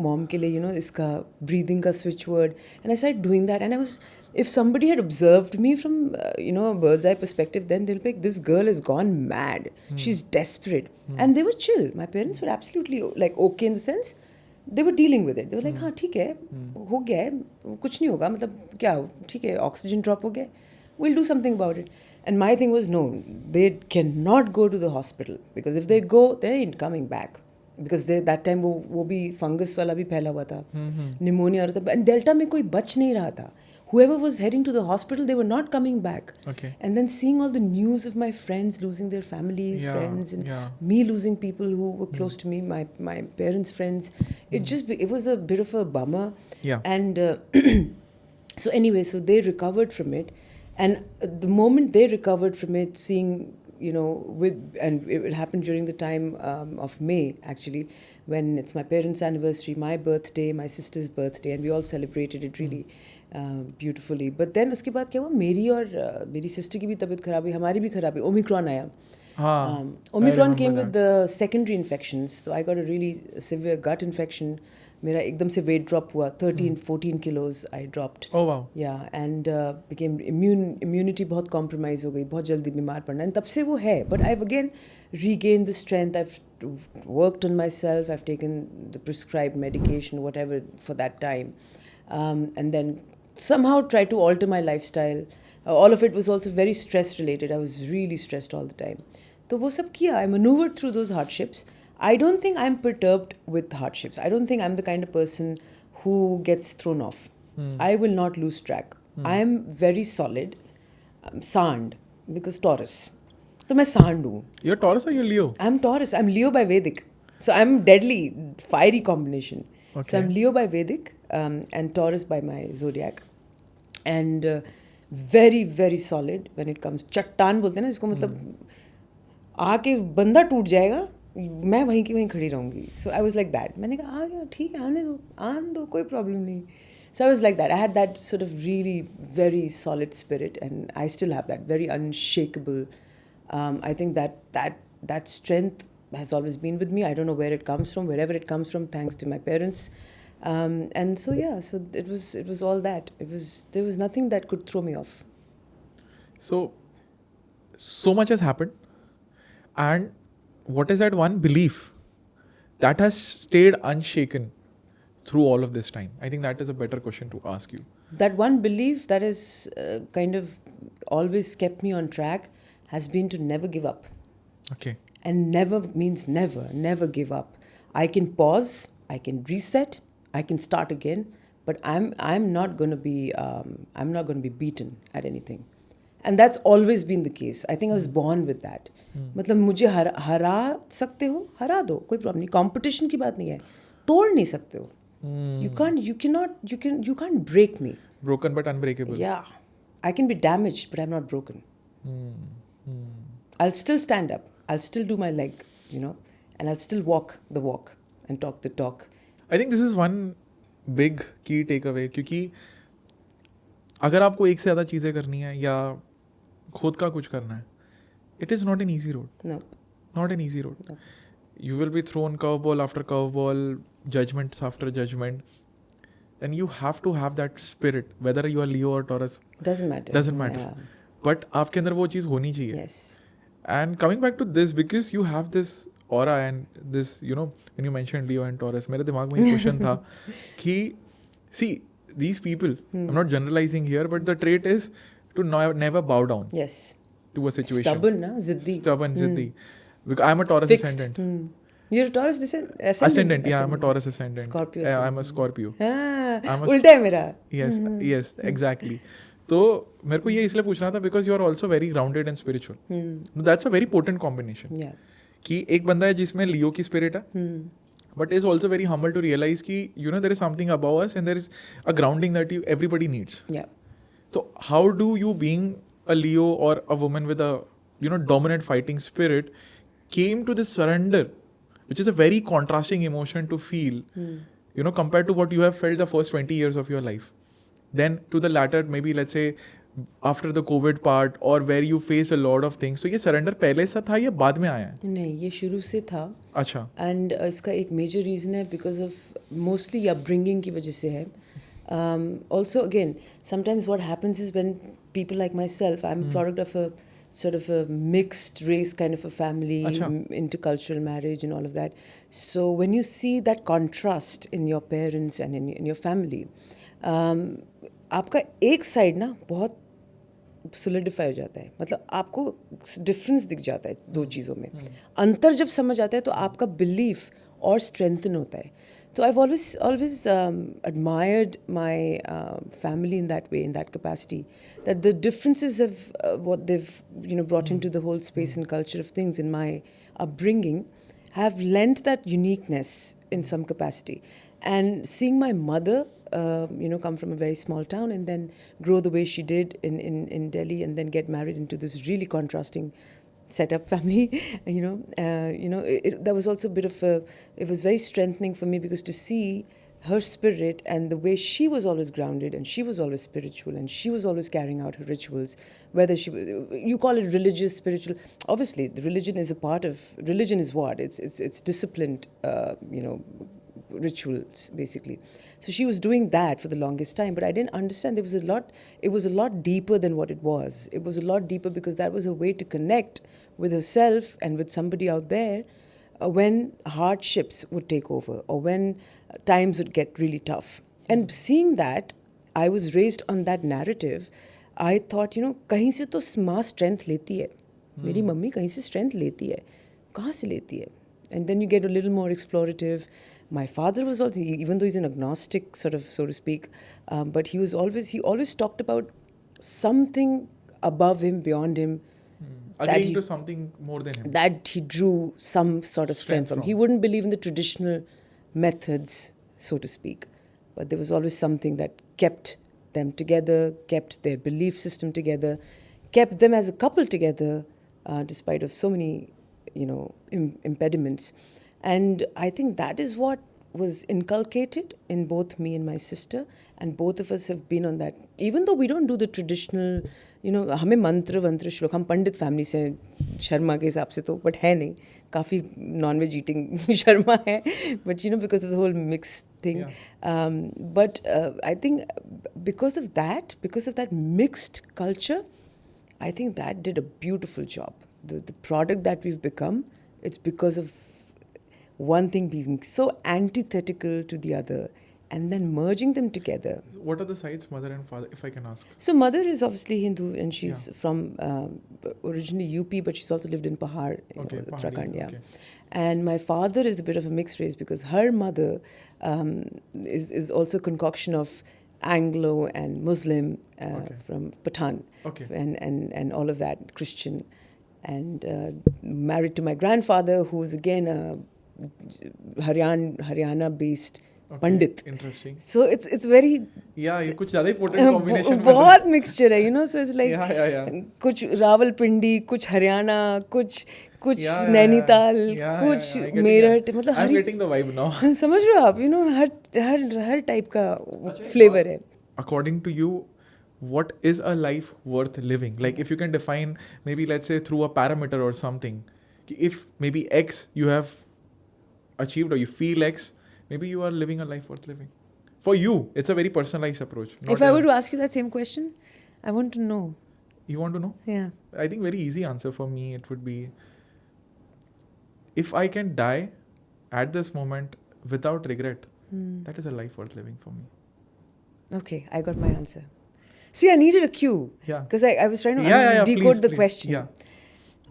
mom के लिए, इसका breathing का switch word, and I started doing that. And if somebody had observed me from a bird's eye perspective, then they'll be like, this girl has gone mad. She's desperate. And they were chill. My parents were absolutely like okay in the sense. They were dealing with it. They were like, हाँ ठीक है, हो गया है, कुछ नहीं होगा, मतलब क्या, ठीक है, oxygen drop हो गया, we'll do something about it. And my thing was, no, they cannot go to the hospital because if they go, they ain't coming back. Because that time वो भी fungus वाला भी फैला हुआ था, pneumonia हो रहा था, and Delta में कोई बच नहीं रहा था. Whoever was heading to the hospital, they were not coming back. Okay. And then seeing all the news of my friends losing their family, Yeah, friends, and yeah. me losing people who were close to me, my parents' friends, it was a bit of a bummer. Yeah. And so anyway, so they recovered from it, and the moment they recovered from it, seeing and it happened during the time of May actually, when it's my parents' anniversary, my birthday, my sister's birthday, and we all celebrated it really beautifully. But then उसके बाद क्या हुआ, मेरी और मेरी sister की भी तबीयत खराब हुई, हमारी भी खराब हुई, Omicron आया. Omicron came with the secondary infections, so I got a really severe gut infection. मेरा एकदम से weight drop हुआ, 14 kilos I dropped. Oh wow. Yeah, and became immunity बहुत compromise हो गई, बहुत जल्दी बीमार पड़ना, and तब से वो है. But I've again regained the strength. I've worked on myself. I've taken the prescribed medication, whatever, for that time, and then somehow tried to alter my lifestyle. All of it was also very stress related. I was really stressed all the time. तो वो सब किया. I maneuvered through those hardships. I don't think I'm perturbed with hardships. I don't think I'm the kind of person who gets thrown off. I will not lose track. I am very solid. Sand, because Taurus. So मैं Sand हूँ. You're Taurus or you're Leo? I'm Taurus. I'm Leo by Vedic. So I'm deadly, fiery combination. Okay. So I'm Leo by Vedic and Taurus by my zodiac. And very, very solid when it comes. चट्टान बोलते हैं ना इसको, मतलब आके बंदा टूट जाएगा, मैं वहीं की वहीं खड़ी रहूँगी. So I was like that. मैंने कहा आ गया, ठीक है, आने दो, कोई problem नहीं. So I was like that. I had that sort of really very solid spirit, and I still have that very unshakable I think that strength has always been with me. I don't know where it comes from, wherever it comes from, thanks to my parents. And so yeah, so it was all that. There was nothing that could throw me off. So much has happened, and what is that one belief that has stayed unshaken through all of this time? I think that is a better question to ask you. That one belief that has kind of always kept me on track has been to never give up. Okay. And never means never give up. I can pause, I can reset, I can start again, but I'm not going to be beaten at anything. And that's always been the case. I think I was born with that. मतलब मुझे हरा सकते हो, हरा दो, कोई problem नहीं. Competition की बात नहीं है, तोड़ नहीं सकते हो. You can't break me. Broken but unbreakable. Yeah, I can be damaged, but I'm not broken. I'll still stand up. I'll still do my leg, and I'll still walk the walk and talk the talk. I think this is one big key takeaway, क्योंकि अगर आपको एक से ज़्यादा चीज़ें करनी है या खुद का कुछ करना है, it is not an easy road. No. Not an easy road. No. You will be thrown curveball after curveball, judgments after judgment. And you have to have that spirit, whether you are Leo or Taurus. Doesn't matter. Doesn't matter. Yeah. But आपके अंदर वो चीज़ होनी चाहिए. Yes. And coming back to this, because you have this aura and this, when you mentioned Leo and Taurus, मेरे दिमाग में एक question था कि see, these people, I'm not generalizing here, but the trait is to never bow down Yes. to a situation. Stubborn, na? Ziddi. Stubborn, ziddi. Because I'm a Taurus Fixed. ascendant. You're a Taurus ascendant? Ascendant, yeah, I'm a Taurus ascendant. Scorpio Yeah, ascendant. I'm a Scorpio. हाँ, उल्टा है मेरा. Yes, exactly. तो मेरे को ये इसलिए पूछना था because you are also very grounded and spiritual. That's a very potent combination. Yeah. कि एक बंदा है जिसमें लियो की स्पिरिट है, but is also very humble to realize कि there is something above us and there is a grounding that everybody needs. Yeah. So how do you, being a Leo or a woman with a dominant fighting spirit, came to this surrender, which is a very contrasting emotion to feel, compared to what you have felt the first 20 years of your life, then to the latter, maybe let's say after the COVID part, or where you face a lot of things. तो ये surrender पहले से था या बाद में आया है? नहीं, ये शुरू से था. अच्छा. And इसका एक major reason है because of mostly upbringing की वजह से है. Also again, sometimes what happens is when people like myself, I'm a product of a sort of a mixed race kind of a family, intercultural marriage and all of that. So when you see that contrast in your parents and in your family, आपका एक side ना बहुत solidify हो जाता है. मतलब आपको difference दिख जाता है दो चीज़ों में. अंतर जब समझ आता है तो आपका belief और strengthen होता है. So I've always admired my family in that way, in that capacity, that the differences of what they've brought into the whole space and culture of things in my upbringing have lent that uniqueness in some capacity. And seeing my mother, come from a very small town and then grow the way she did in Delhi, and then get married into this really contrasting set-up family, that was also a bit of it was very strengthening for me, because to see her spirit and the way she was always grounded and she was always spiritual and she was always carrying out her rituals, whether you call it religious, spiritual, obviously the religion is a part of, religion is what? It's disciplined, rituals basically. So she was doing that for the longest time, but I didn't understand it was a lot deeper than what it was. It was a lot deeper because that was a way to connect with herself and with somebody out there when hardships would take over or when times would get really tough. And seeing that, I was raised on that narrative. I thought, कहीं से तो माँ strength लेती है. मेरी mummy कहीं से strength लेती है. कहाँ से लेती है? And then you get a little more explorative. My father was also, even though he's an agnostic, sort of, so to speak, but he always talked about something above him, beyond him. Agreeing to something more than him. That he drew some sort of strength from. He wouldn't believe in the traditional methods, so to speak. But there was always something that kept them together, kept their belief system together, kept them as a couple together, despite of so many, impediments. And I think that is what was inculcated in both me and my sister. and both of us have been on that. Even though we don't do the traditional, हमें मंत्र श्लोक, हम पंडित family से शर्मा के हिसाब से तो, but है नहीं, काफ़ी नॉन-वेज ईटिंग शर्मा है, but because of the whole mixed thing. But I think because of that mixed culture, I think that did a beautiful job. The product that we've become, it's because of one thing being so antithetical to the other and then merging them together. What are the sides, mother and father, if I can ask? So mother is obviously Hindu, and she's from originally UP, but she's also lived in Pahar, Uttarakhand. Yeah. Okay. And my father is a bit of a mixed race because her mother is also a concoction of Anglo and Muslim from Pathan, and all of that, Christian, and married to my grandfather, who is again a Haryana-based Pandit. Interesting. So it's very ये कुछ ज़्यादा ही potent combination बहुत mixture है, so it's like कुछ रावलपिंडी, कुछ हरियाणा, कुछ नैनीताल, कुछ मेरठ, मतलब I'm getting the vibe now. समझ रहे हो आप, हर टाइप का फ्लेवर है. According to you, what is a life worth living? Like if you can define, maybe let's say through a parameter or something, if maybe X you have achieved or you feel X, maybe you are living a life worth living. For you, it's a very personalized approach. If I were to ask you that same question, I want to know. You want to know? Yeah. I think very easy answer for me, it would be, if I can die at this moment without regret, that is a life worth living for me. Okay, I got my answer. See, I needed a cue. Yeah. Because I was trying to decode the question. Yeah.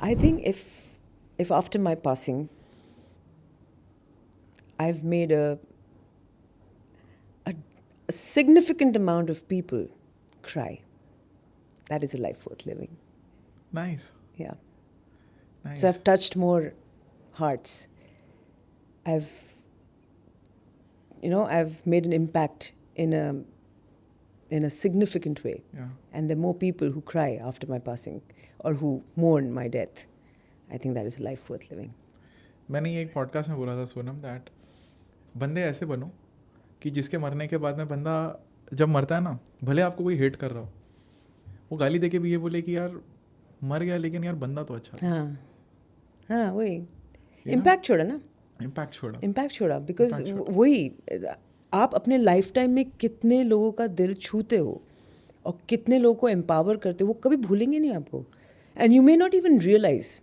I think if after my passing, I've made a significant amount of people cry, that is a life worth living. Nice. Yeah. Nice. So I've touched more hearts. I've made an impact in a significant way. Yeah. And there are more people who cry after my passing or who mourn my death. I think that is a life worth living. मैंने ये एक podcast में बोला था Sonam, that बंदे ऐसे बनो कि जिसके मरने के बाद में बंदा जब मरता है ना, भले आपको कोई हेट कर रहा हो, वो गाली देके भी ये बोले कि यार मर गया लेकिन यार बंदा तो अच्छा था. हाँ वही इम्पैक्ट छोड़ा ना, इम्पैक्ट छोड़ा बिकॉज वही आप अपने लाइफ टाइम में कितने लोगों का दिल छूते हो और कितने लोगों को एम्पावर करते हो, वो कभी भूलेंगे नहीं आपको. And you may not even realise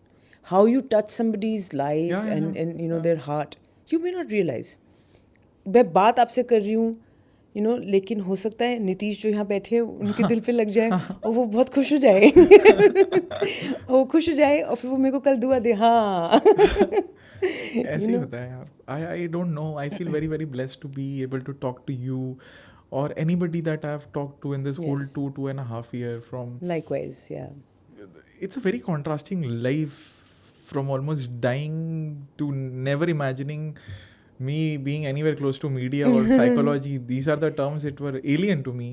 how you touch somebody's life and their heart. You may not realize. मैं बात आपसे कर रही हूँ, लेकिन हो सकता है नीतीश जो यहाँ बैठे हैं उनके दिल पे लग जाए और वो बहुत खुश हो जाए और वो खुश हो जाए और फिर वो मेरे को कल दुआ दे. हाँ ऐसे ही होता है यार. I don't know. I feel very very blessed to be able to talk to you or anybody that I have talked to in this whole 2.5 year from. Likewise, yeah. It's a very contrasting life. From almost dying to never imagining me being anywhere close to media or psychology. These are the terms that were alien to me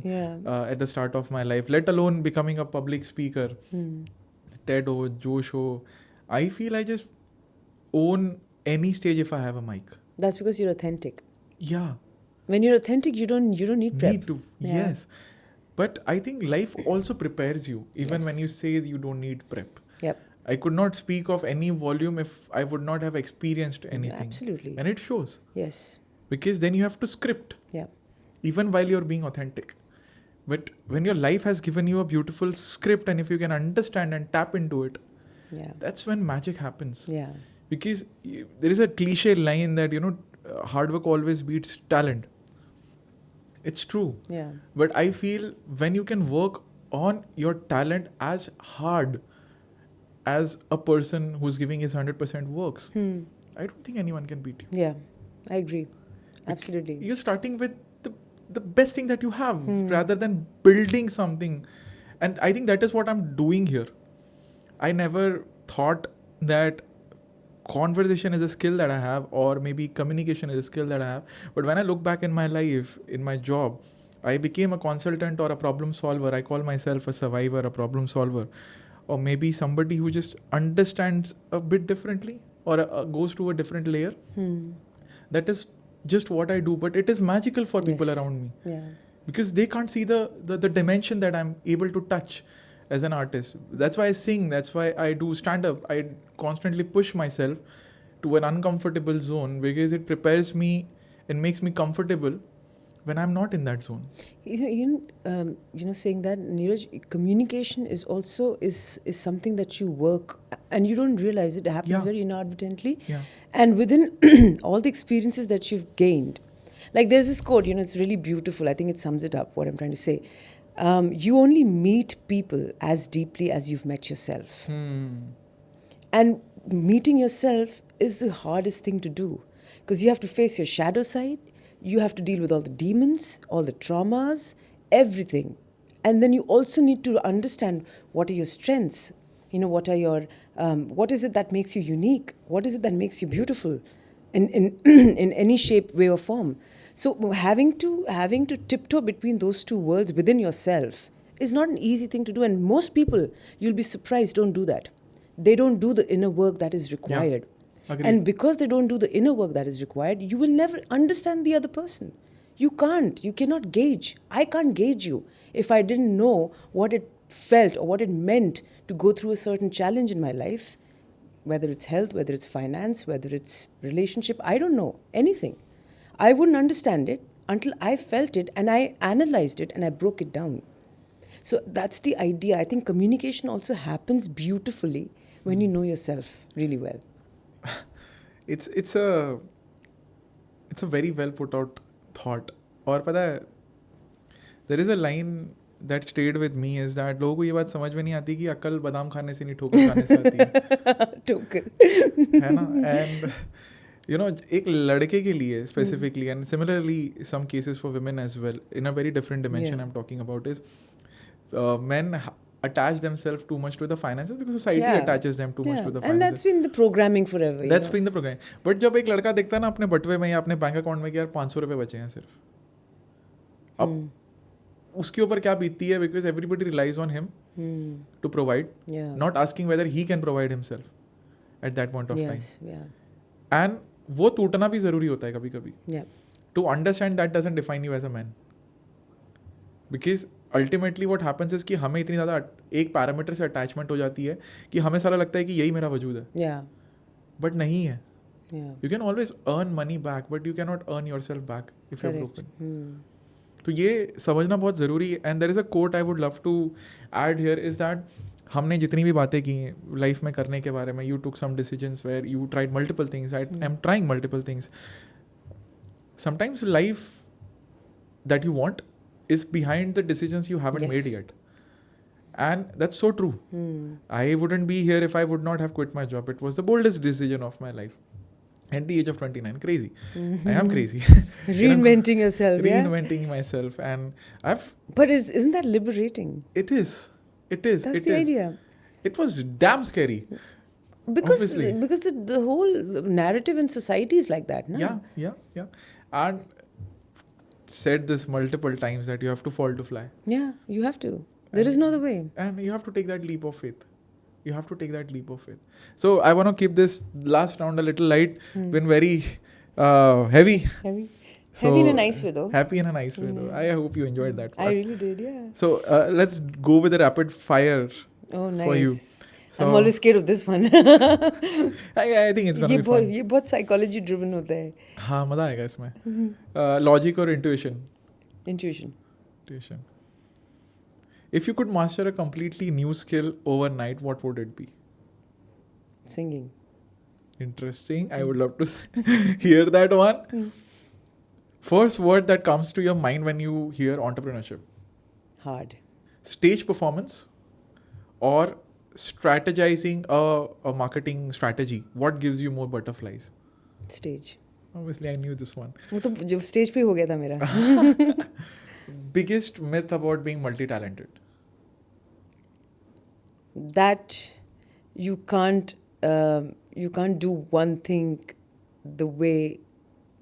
at the start of my life, let alone becoming a public speaker. TED ho, Josh ho. I feel I just own any stage if I have a mic. That's because you're authentic. Yeah. When you're authentic, you don't need prep. Need to. Yeah. Yes. But I think life also prepares you, even when you say you don't need prep. Yep. I could not speak of any volume if I would not have experienced anything. Absolutely. And it shows. Yes. Because then you have to script. Yeah. Even while you're being authentic. But when your life has given you a beautiful script and if you can understand and tap into it, that's when magic happens. Yeah. Because there is a cliche line that, hard work always beats talent. It's true. Yeah. But I feel when you can work on your talent as hard as a person who's giving his 100% works, I don't think anyone can beat you. Yeah, I agree. Absolutely. You're starting with the best thing that you have rather than building something. And I think that is what I'm doing here. I never thought that conversation is a skill that I have or maybe communication is a skill that I have. But when I look back in my life, in my job, I became a consultant or a problem solver. I call myself a survivor, a problem solver. Or maybe somebody who just understands a bit differently or goes to a different layer. That is just what I do. But it is magical for people around me. Yeah. because they can't see the dimension that I'm able to touch as an artist. That's why I sing, that's why I do stand up. I constantly push myself to an uncomfortable zone because it prepares me and makes me comfortable when I'm not in that zone. Saying that, Neeraj, communication is also is something that you work, and you don't realize it happens very inadvertently. Yeah. And within all the experiences that you've gained, like there's this quote, it's really beautiful. I think it sums it up, what I'm trying to say. You only meet people as deeply as you've met yourself. And meeting yourself is the hardest thing to do, because you have to face your shadow side. You have to deal with all the demons, all the traumas, everything. And then you also need to understand what are your strengths. What are your, what is it that makes you unique? What is it that makes you beautiful in any shape, way or form? So having to tiptoe between those two worlds within yourself is not an easy thing to do. And most people, you'll be surprised, don't do that. They don't do the inner work that is required. Yeah. Agreed. And because they don't do the inner work that is required, you will never understand the other person. You cannot gauge. I can't gauge you if I didn't know what it felt or what it meant to go through a certain challenge in my life, whether it's health, whether it's finance, whether it's relationship. I don't know anything. I wouldn't understand it until I felt it and I analyzed it and I broke it down. So that's the idea. I think communication also happens beautifully when you know yourself really well. It's a very well put out thought. और पता है, there is a line that stayed with me is that लोगों को ये बात समझ में नहीं आती कि अक्ल बादाम खाने से नहीं ठोकर खाने से आती है. ठोकर. है ना? And एक लड़के के लिए specifically, and similarly some cases for women as well, in a very different dimension I'm talking about, is men attach themselves too much to the finances because society attaches them too much to the finances. And that's been the programming forever. That's been the programming. But जब एक लड़का देखता है ना अपने बटवे में या अपने बैंक अकाउंट में कि यार 500 रुपए बचे हैं सिर्फ, अब उसके ऊपर क्या बीतती है, because everybody relies on him to provide, not asking whether he can provide himself at that point of time. And वो टूटना भी ज़रूरी होता है कभी कभी. To understand that doesn't define you as a man. Because ultimately what happens is कि हमें इतनी ज़्यादा एक पैरामीटर से अटैचमेंट हो जाती है कि हमें सारा लगता है कि यही मेरा वजूद है, बट नहीं है. You can always earn money back but you can not earn your self back if you are broken. तो ये समझना बहुत ज़रूरी है. And there is a quote I would love to add here is that हमने जितनी भी बातें की लाइफ में करने के बारे में, you took some decisions where you tried multiple things, I am trying multiple things. Sometimes life that you want is behind the decisions you haven't made yet. And that's so true. I wouldn't be here if I would not have quit my job. It was the boldest decision of my life. At the age of 29. Crazy. I am crazy. Reinventing yourself. Reinventing myself. And But isn't that liberating? It is. That's the idea. It was damn scary. Because the whole narrative in society is like that, no? Yeah. And said this multiple times that you have to fall to fly. Yeah, you have to. There is no other way. And you have to take that leap of faith. So I want to keep this last round a little light. Been very heavy. So, heavy in a nice way though. Happy in a nice way though. I hope you enjoyed that part. I really did, yeah. So let's go with a rapid fire for you. So, I'm always scared of this one. I think it's gonna be fun. ये बहुत psychology driven होता है. हाँ, मजा आएगा इसमें. Logic or intuition? Intuition. If you could master a completely new skill overnight, what would it be? Singing. Interesting. I would love to hear that one. First word that comes to your mind when you hear entrepreneurship? Hard. Stage performance or strategizing a marketing strategy? What gives you more butterflies? Stage. Obviously, I knew this one. वो तो जो stage पे हो गया था मेरा. Biggest myth about being multi-talented? That you can't do one thing the way,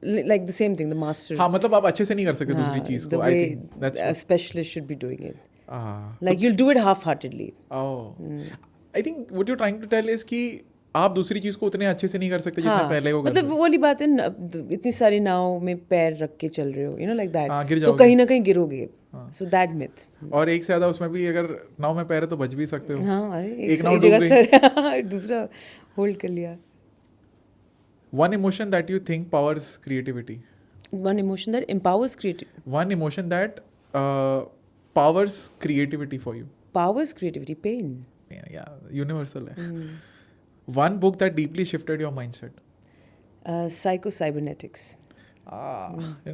like the same thing, the master. हाँ, मतलब आप अच्छे से नहीं कर सकते दूसरी चीज को. I think that's a specialist should be doing it. Like you'll do it half-heartedly. I think what you're trying to tell is कि आप दूसरी चीज को उतने अच्छे से नहीं कर सकते जितने पहले वो मतलब वो वाली बात है इतनी सारी नाव में पैर रख के चल रहे हो, यू नो लाइक हाँ, दैट, गिर तो जाओगे। कहीं ना कहीं गिरोगे. So that myth. और एक से ज्यादा उसमें भी अगर नाव में पैर है तो बच भी सकते हो. हाँ, अरे एक एक नाव जगह डूब सर दूसरा होल्ड कर लिया. One emotion that you think powers creativity. One emotion that empowers creativity. One emotion that powers creativity for you. Powers creativity. Pain. Yeah, universal है. One book that deeply shifted your mindset. Psycho-cybernetics.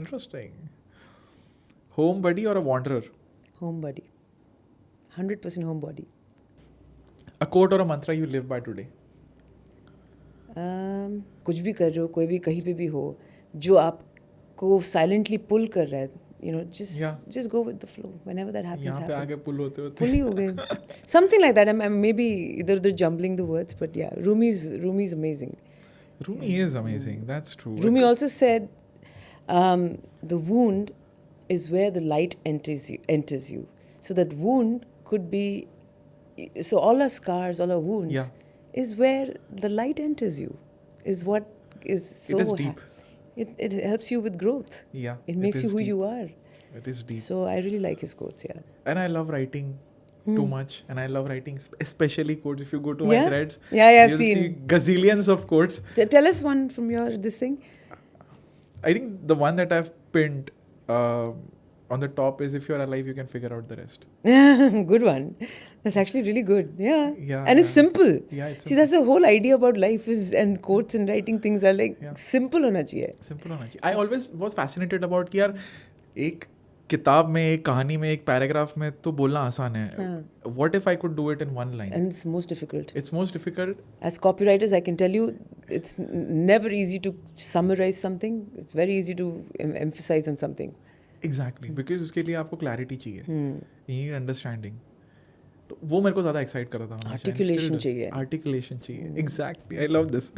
Interesting. Homebody or a wanderer? Homebody. 100% homebody. A quote or a mantra you live by today. कुछ भी कर रहे हो, कोई भी कहीं पे भी हो, जो आपको साइलेंटली पुल कर रहा है, you know, just go with the flow. Whenever that happens, यहाँ पे आगे पुल होते होते. पुल ही हो गए. Something like that. I'm maybe इधर jumbling the words, but yeah, Rumi's amazing. Rumi is amazing. That's true. Rumi also said, the wound is where the light enters you. So that wound could be, so all our scars, all our wounds, is where the light enters you. Is what is so. It is deep. It helps you with growth. Yeah. It makes you who deep. you are. It is deep. So I really like his quotes. Yeah. And I love writing too much, and I love writing especially quotes. If you go to my threads, I've you'll seen see gazillions of quotes. Tell us one from your this thing. I think the one that I've pinned on the top is, if you're alive, you can figure out the rest. Good one. That's actually really good. Yeah. Yeah. And it's simple. Yeah, it's See, that's the whole idea about life is, and quotes and writing things are like simple hona chahiye. Simple hona chahiye. I always was fascinated about कि यार एक किताब में, एक कहानी में, एक paragraph में तो बोलना आसान है. What if I could do it in one line? And it's most difficult. It's most difficult. As copywriters, I can tell you, it's never easy to summarize something. It's very easy to emphasize on something. Exactly. Because उसके लिए आपको clarity चाहिए. You need understanding. तो वो मेरे को ज़्यादा excite करता था. Articulation चाहिए. Articulation चाहिए. Exactly. I love this.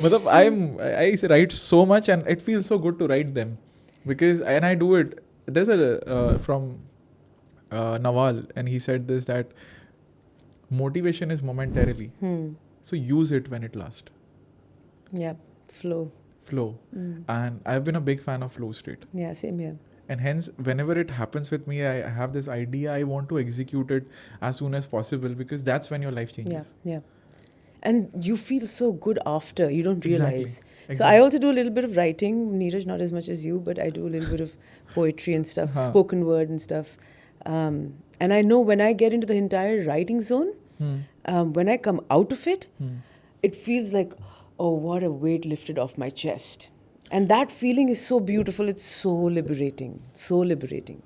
मतलब I write so much and it feels so good to write them. Because, and I do it, there's a from Nawal, and he said this, that motivation is momentarily, so use it when it lasts. Yeah, flow. And I've been a big fan of flow state. Yeah, same here. And hence, whenever it happens with me, I have this idea, I want to execute it as soon as possible, because that's when your life changes. Yeah. And you feel so good after, you don't realize. Exactly. So I also do a little bit of writing, Neeraj, not as much as you, but I do a little bit of poetry and stuff, spoken word and stuff. And I know when I get into the entire writing zone, when I come out of it, it feels like, oh, what a weight lifted off my chest. And that feeling is so beautiful, it's so liberating, so liberating.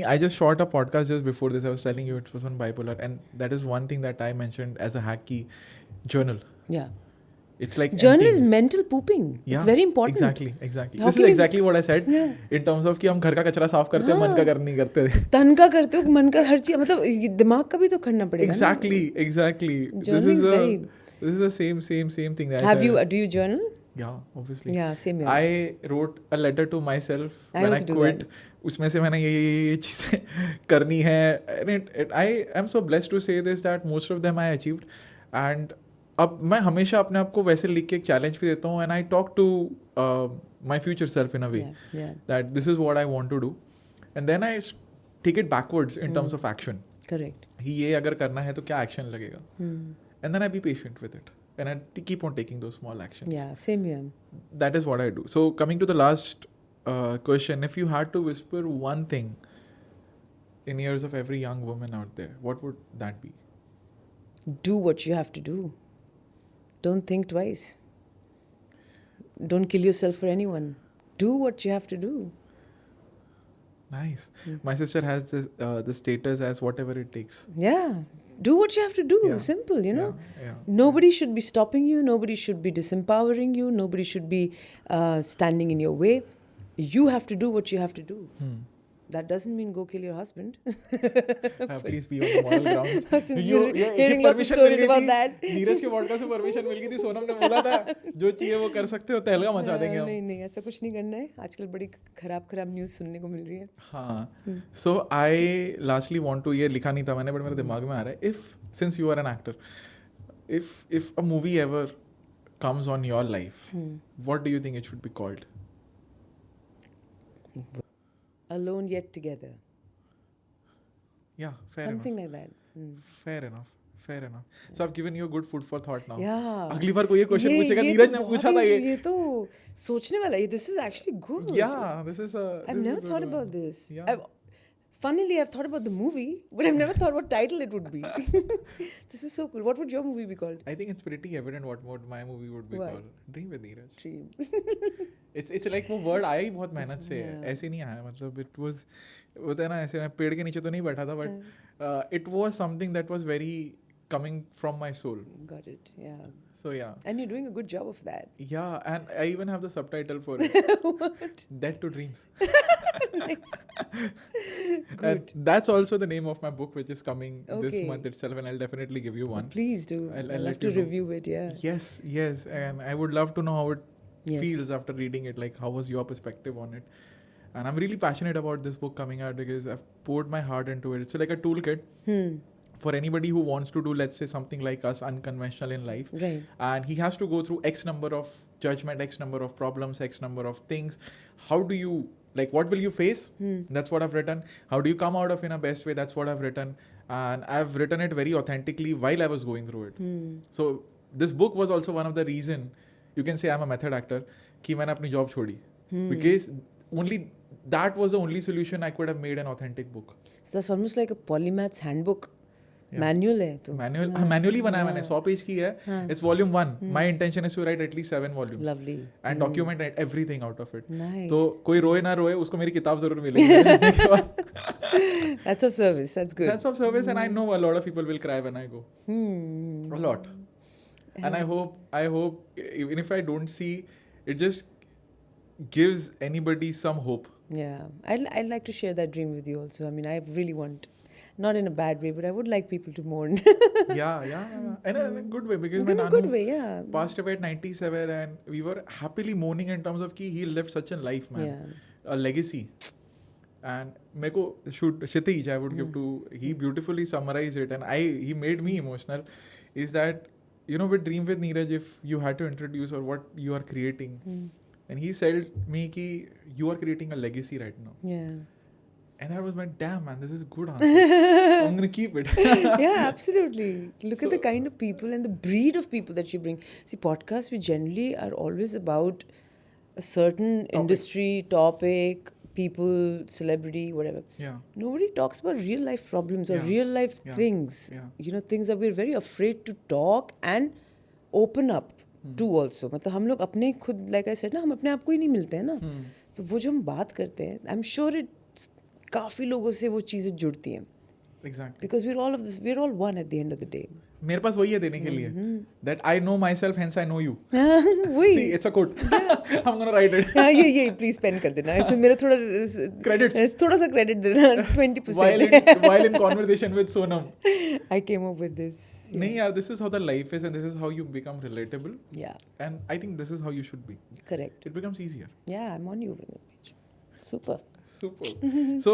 I just shot a podcast just before this. I was telling you it was on bipolar, and that is one thing that I mentioned as a hack key: journal. Yeah. It's like journal is mental pooping. Yeah, it's very important. Exactly. This is exactly what I said. Yeah. In terms of कि हम घर का कचरा साफ करते हैं, मन का नहीं करते. तन का करते हो, मन का हर चीज, मतलब दिमाग का भी तो करना पड़ेगा. Exactly. This is the same thing. Do you journal? Yeah, obviously. Yeah, same here. I wrote a letter to myself when I quit. उसमें से मैंने ये चीज़ें करनी है. And I am so blessed to say this, that most of them I achieved. And अब मैं हमेशा अपने आप को वैसे लिख के एक चैलेंज भी देता हूँ. And I talk to my future self in a way that this is what I want to do. And then I take it backwards in terms of action. Correct. ये अगर करना है तो क्या action लगेगा? And then I be patient with it. And I keep on taking those small actions. Yeah, same here. That is what I do. So coming to the last question, if you had to whisper one thing in ears of every young woman out there, what would that be? Do what you have to do. Don't think twice. Don't kill yourself for anyone. Do what you have to do. Nice. My sister has this the status as whatever it takes. Yeah. Do what you have to do. Simple, you know. Yeah. Nobody should be stopping you. Nobody should be disempowering you. Nobody should be standing in your way. You have to do what you have to do. That doesn't mean go kill your husband. Please be on the moral ground. Since you're hearing lots of stories about that. Neeraj के podcast में permission मिल गई थी. सोनम ने बोला था जो चाहिए वो कर सकते हो, तहलका मचा देंगे हम. नहीं ऐसा कुछ नहीं करना है. आजकल बड़ी खराब न्यूज़ सुनने को मिल रही है. हाँ. So I lastly want to, ये लिखा नहीं था मैंने, बट मेरे दिमाग में आ रहा है. If since you are an actor, if a movie ever comes on your life, what do you think it should be called? Alone Yet Together. Yeah, fair Something enough. like that. Fair enough. Fair enough. So I've given you a good food for thought now. Yeah. अगली बार कोई ये question पूछेगा, ये नीरज तो ने बहुत पूछा था ये. ये तो सोचने वाला है. This is actually good. Yeah, this is a. I've this is never a good thought one. about this. Yeah. Funnily, I've thought about the movie, but I've never thought what title it would be. This is so cool. What would your movie be called? I think it's pretty evident what my movie would be What? called. Dream with Neeraj. Dream. It's like वो word आया ही बहुत मेहनत से है. Yeah. ऐसे नहीं आया, मतलब it was, होता है ना ऐसे, मैं पेड़ के नीचे तो नहीं बैठा था, but it was something that was very coming from my soul. Got it. Yeah. So yeah. And you're doing a good job of that. Yeah, and I even have the subtitle for it. What? Dead to Dreams. Nice. And Good. that's also the name of my book, which is coming this Okay. month itself, and I'll definitely give you one. Please do. I'll I'd love let to you know. review it. Yeah. Yes, and I would love to know how it Yes. feels after reading it. Like, how was your perspective on it? And I'm really passionate about this book coming out because I've poured my heart into it. It's like a toolkit for anybody who wants to do, let's say, something like us, unconventional in life. Right. And he has to go through X number of judgment, X number of problems, X number of things. How do you, like, what will you face? That's what I've written. How do you come out of in a best way? That's what I've written. And I've written it very authentically while I was going through it. So this book was also one of the reason, you can say I'm a method actor, कि मैंने अपनी job छोड़ी. Because only that was the only solution I could have made an authentic book. So that's almost like a polymath's handbook. Yeah. Manual है तो. Manually बनाया मैंने, 100 page की है. It's volume 1. My intention is to write at least 7 volumes. Lovely. And document everything out of it. Nice. तो कोई रोए ना रोए, उसको मेरी किताब जरूर मिलेगी. That's of service. That's good. That's of service, and I know a lot of people will cry when I go. A lot. And I hope even if I don't see, it just gives anybody some hope. Yeah. I'd like to share that dream with you also. I mean, I really want, not in a bad way, but I would like people to mourn. Yeah. And in a good way, because my In a Nanu good way, yeah. passed away at 97, and we were happily mourning in terms of कि he lived such a life, man. Yeah. A legacy. And मेरे को Kshitij, I would give to, he beautifully summarized it, and he made me emotional, is that, you know, with Dream with Neeraj, if you had to introduce or what you are creating, and he said me ki you are creating a legacy right now. Yeah. And I was like, damn man, this is a good answer. I'm going to keep it. Yeah, absolutely. Look at the kind of people and the breed of people that you bring. See, podcasts, we generally are always about a certain industry, topic, people, celebrity, whatever. Yeah. Nobody talks about real life problems or Yeah. real life Yeah. things. Yeah. You know, things that we're very afraid to talk and open up to also. मतलब हम लोग अपने खुद, like I said ना, हम अपने आप को ही नहीं मिलते हैं ना. तो वो जो हम बात करते हैं, I'm sure काफ़ी लोगों से वो चीज़ें जुड़ती हैं. Exactly. Because we're all one at the end of the day. मेरे पास वही है देने के लिए. That I know myself, hence I know you. वही. See, it's a quote. I'm going to write it. हाँ ये please pen कर देना. इसमें मेरा थोड़ा Credits. थोड़ा सा credit देना. 20%. While in conversation with Sonam. I came up with this. नहीं यार, this is how the life is, and this is how you become relatable. Yeah. And I think this is how you should be. Correct. It becomes easier. Yeah, I'm on you with that page. Super. So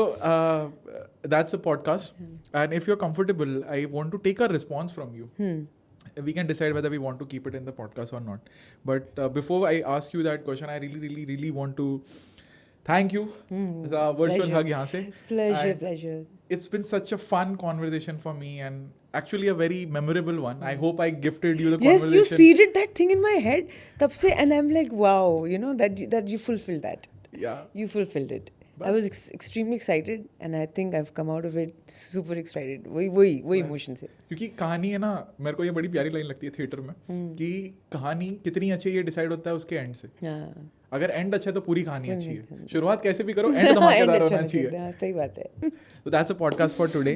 that's a podcast. And if you're comfortable, I want to take a response from you. We can decide whether we want to keep it in the podcast or not. But before I ask you that question, I really want to thank you. The virtual Pleasure. hug यहाँ से. Pleasure. It's been such a fun conversation for me, and actually a very memorable one. I hope I gifted you the Yes, conversation. you seeded that thing in my head. तब से, and I'm like, wow, you know, that you fulfilled that. Yeah. You fulfilled it. I was extremely excited, and I think I've come out of it super excited. वही emotion से. क्योंकि कहानी है ना, मेरे को ये बड़ी प्यारी लाइन लगती है थिएटर में कि कहानी कितनी अच्छी है ये डिसाइड होता है उसके एंड से. हाँ. अगर एंड अच्छा है तो पूरी कहानी अच्छी है. शुरुआत कैसे भी करो, एंड धमाकेदार होना चाहिए. हाँ, सही बात है. So that's a podcast for today,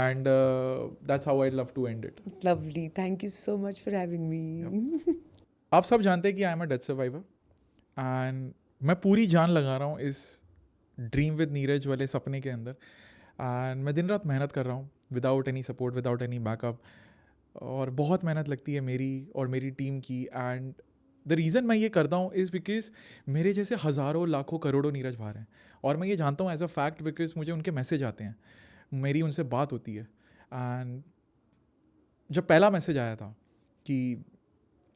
and that's how I'd love to end it. Lovely. Thank you so much for having me. आप सब जानते हैं कि I am a death survivor, and मैं पूरी जान लगा रहा हूँ इस ड्रीम विद नीरज वाले सपने के अंदर, एंड मैं दिन रात मेहनत कर रहा हूँ without any support, without any backup, और बहुत मेहनत लगती है मेरी और मेरी टीम की. एंड द रीज़न मैं ये करता हूँ इज़ बिकॉज मेरे जैसे हज़ारों लाखों करोड़ों नीरज बाहर हैं, और मैं ये जानता हूँ एज अ फैक्ट बिकॉज मुझे उनके मैसेज आते हैं, मेरी उनसे बात होती है, एंड जब पहला मैसेज आया था कि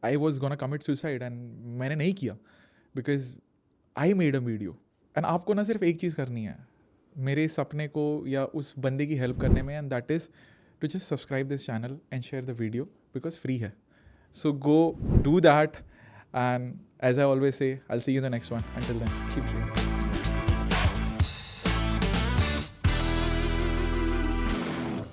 I was gonna commit suicide and मैंने नहीं किया because I made a video. And आपको ना सिर्फ एक चीज़ करनी है मेरे सपने को या उस बंदे की हेल्प करने में, and that is to just subscribe this channel and share the video because free है. So go do that, and as I always say, I will see you in the next one. Until then keep sharing.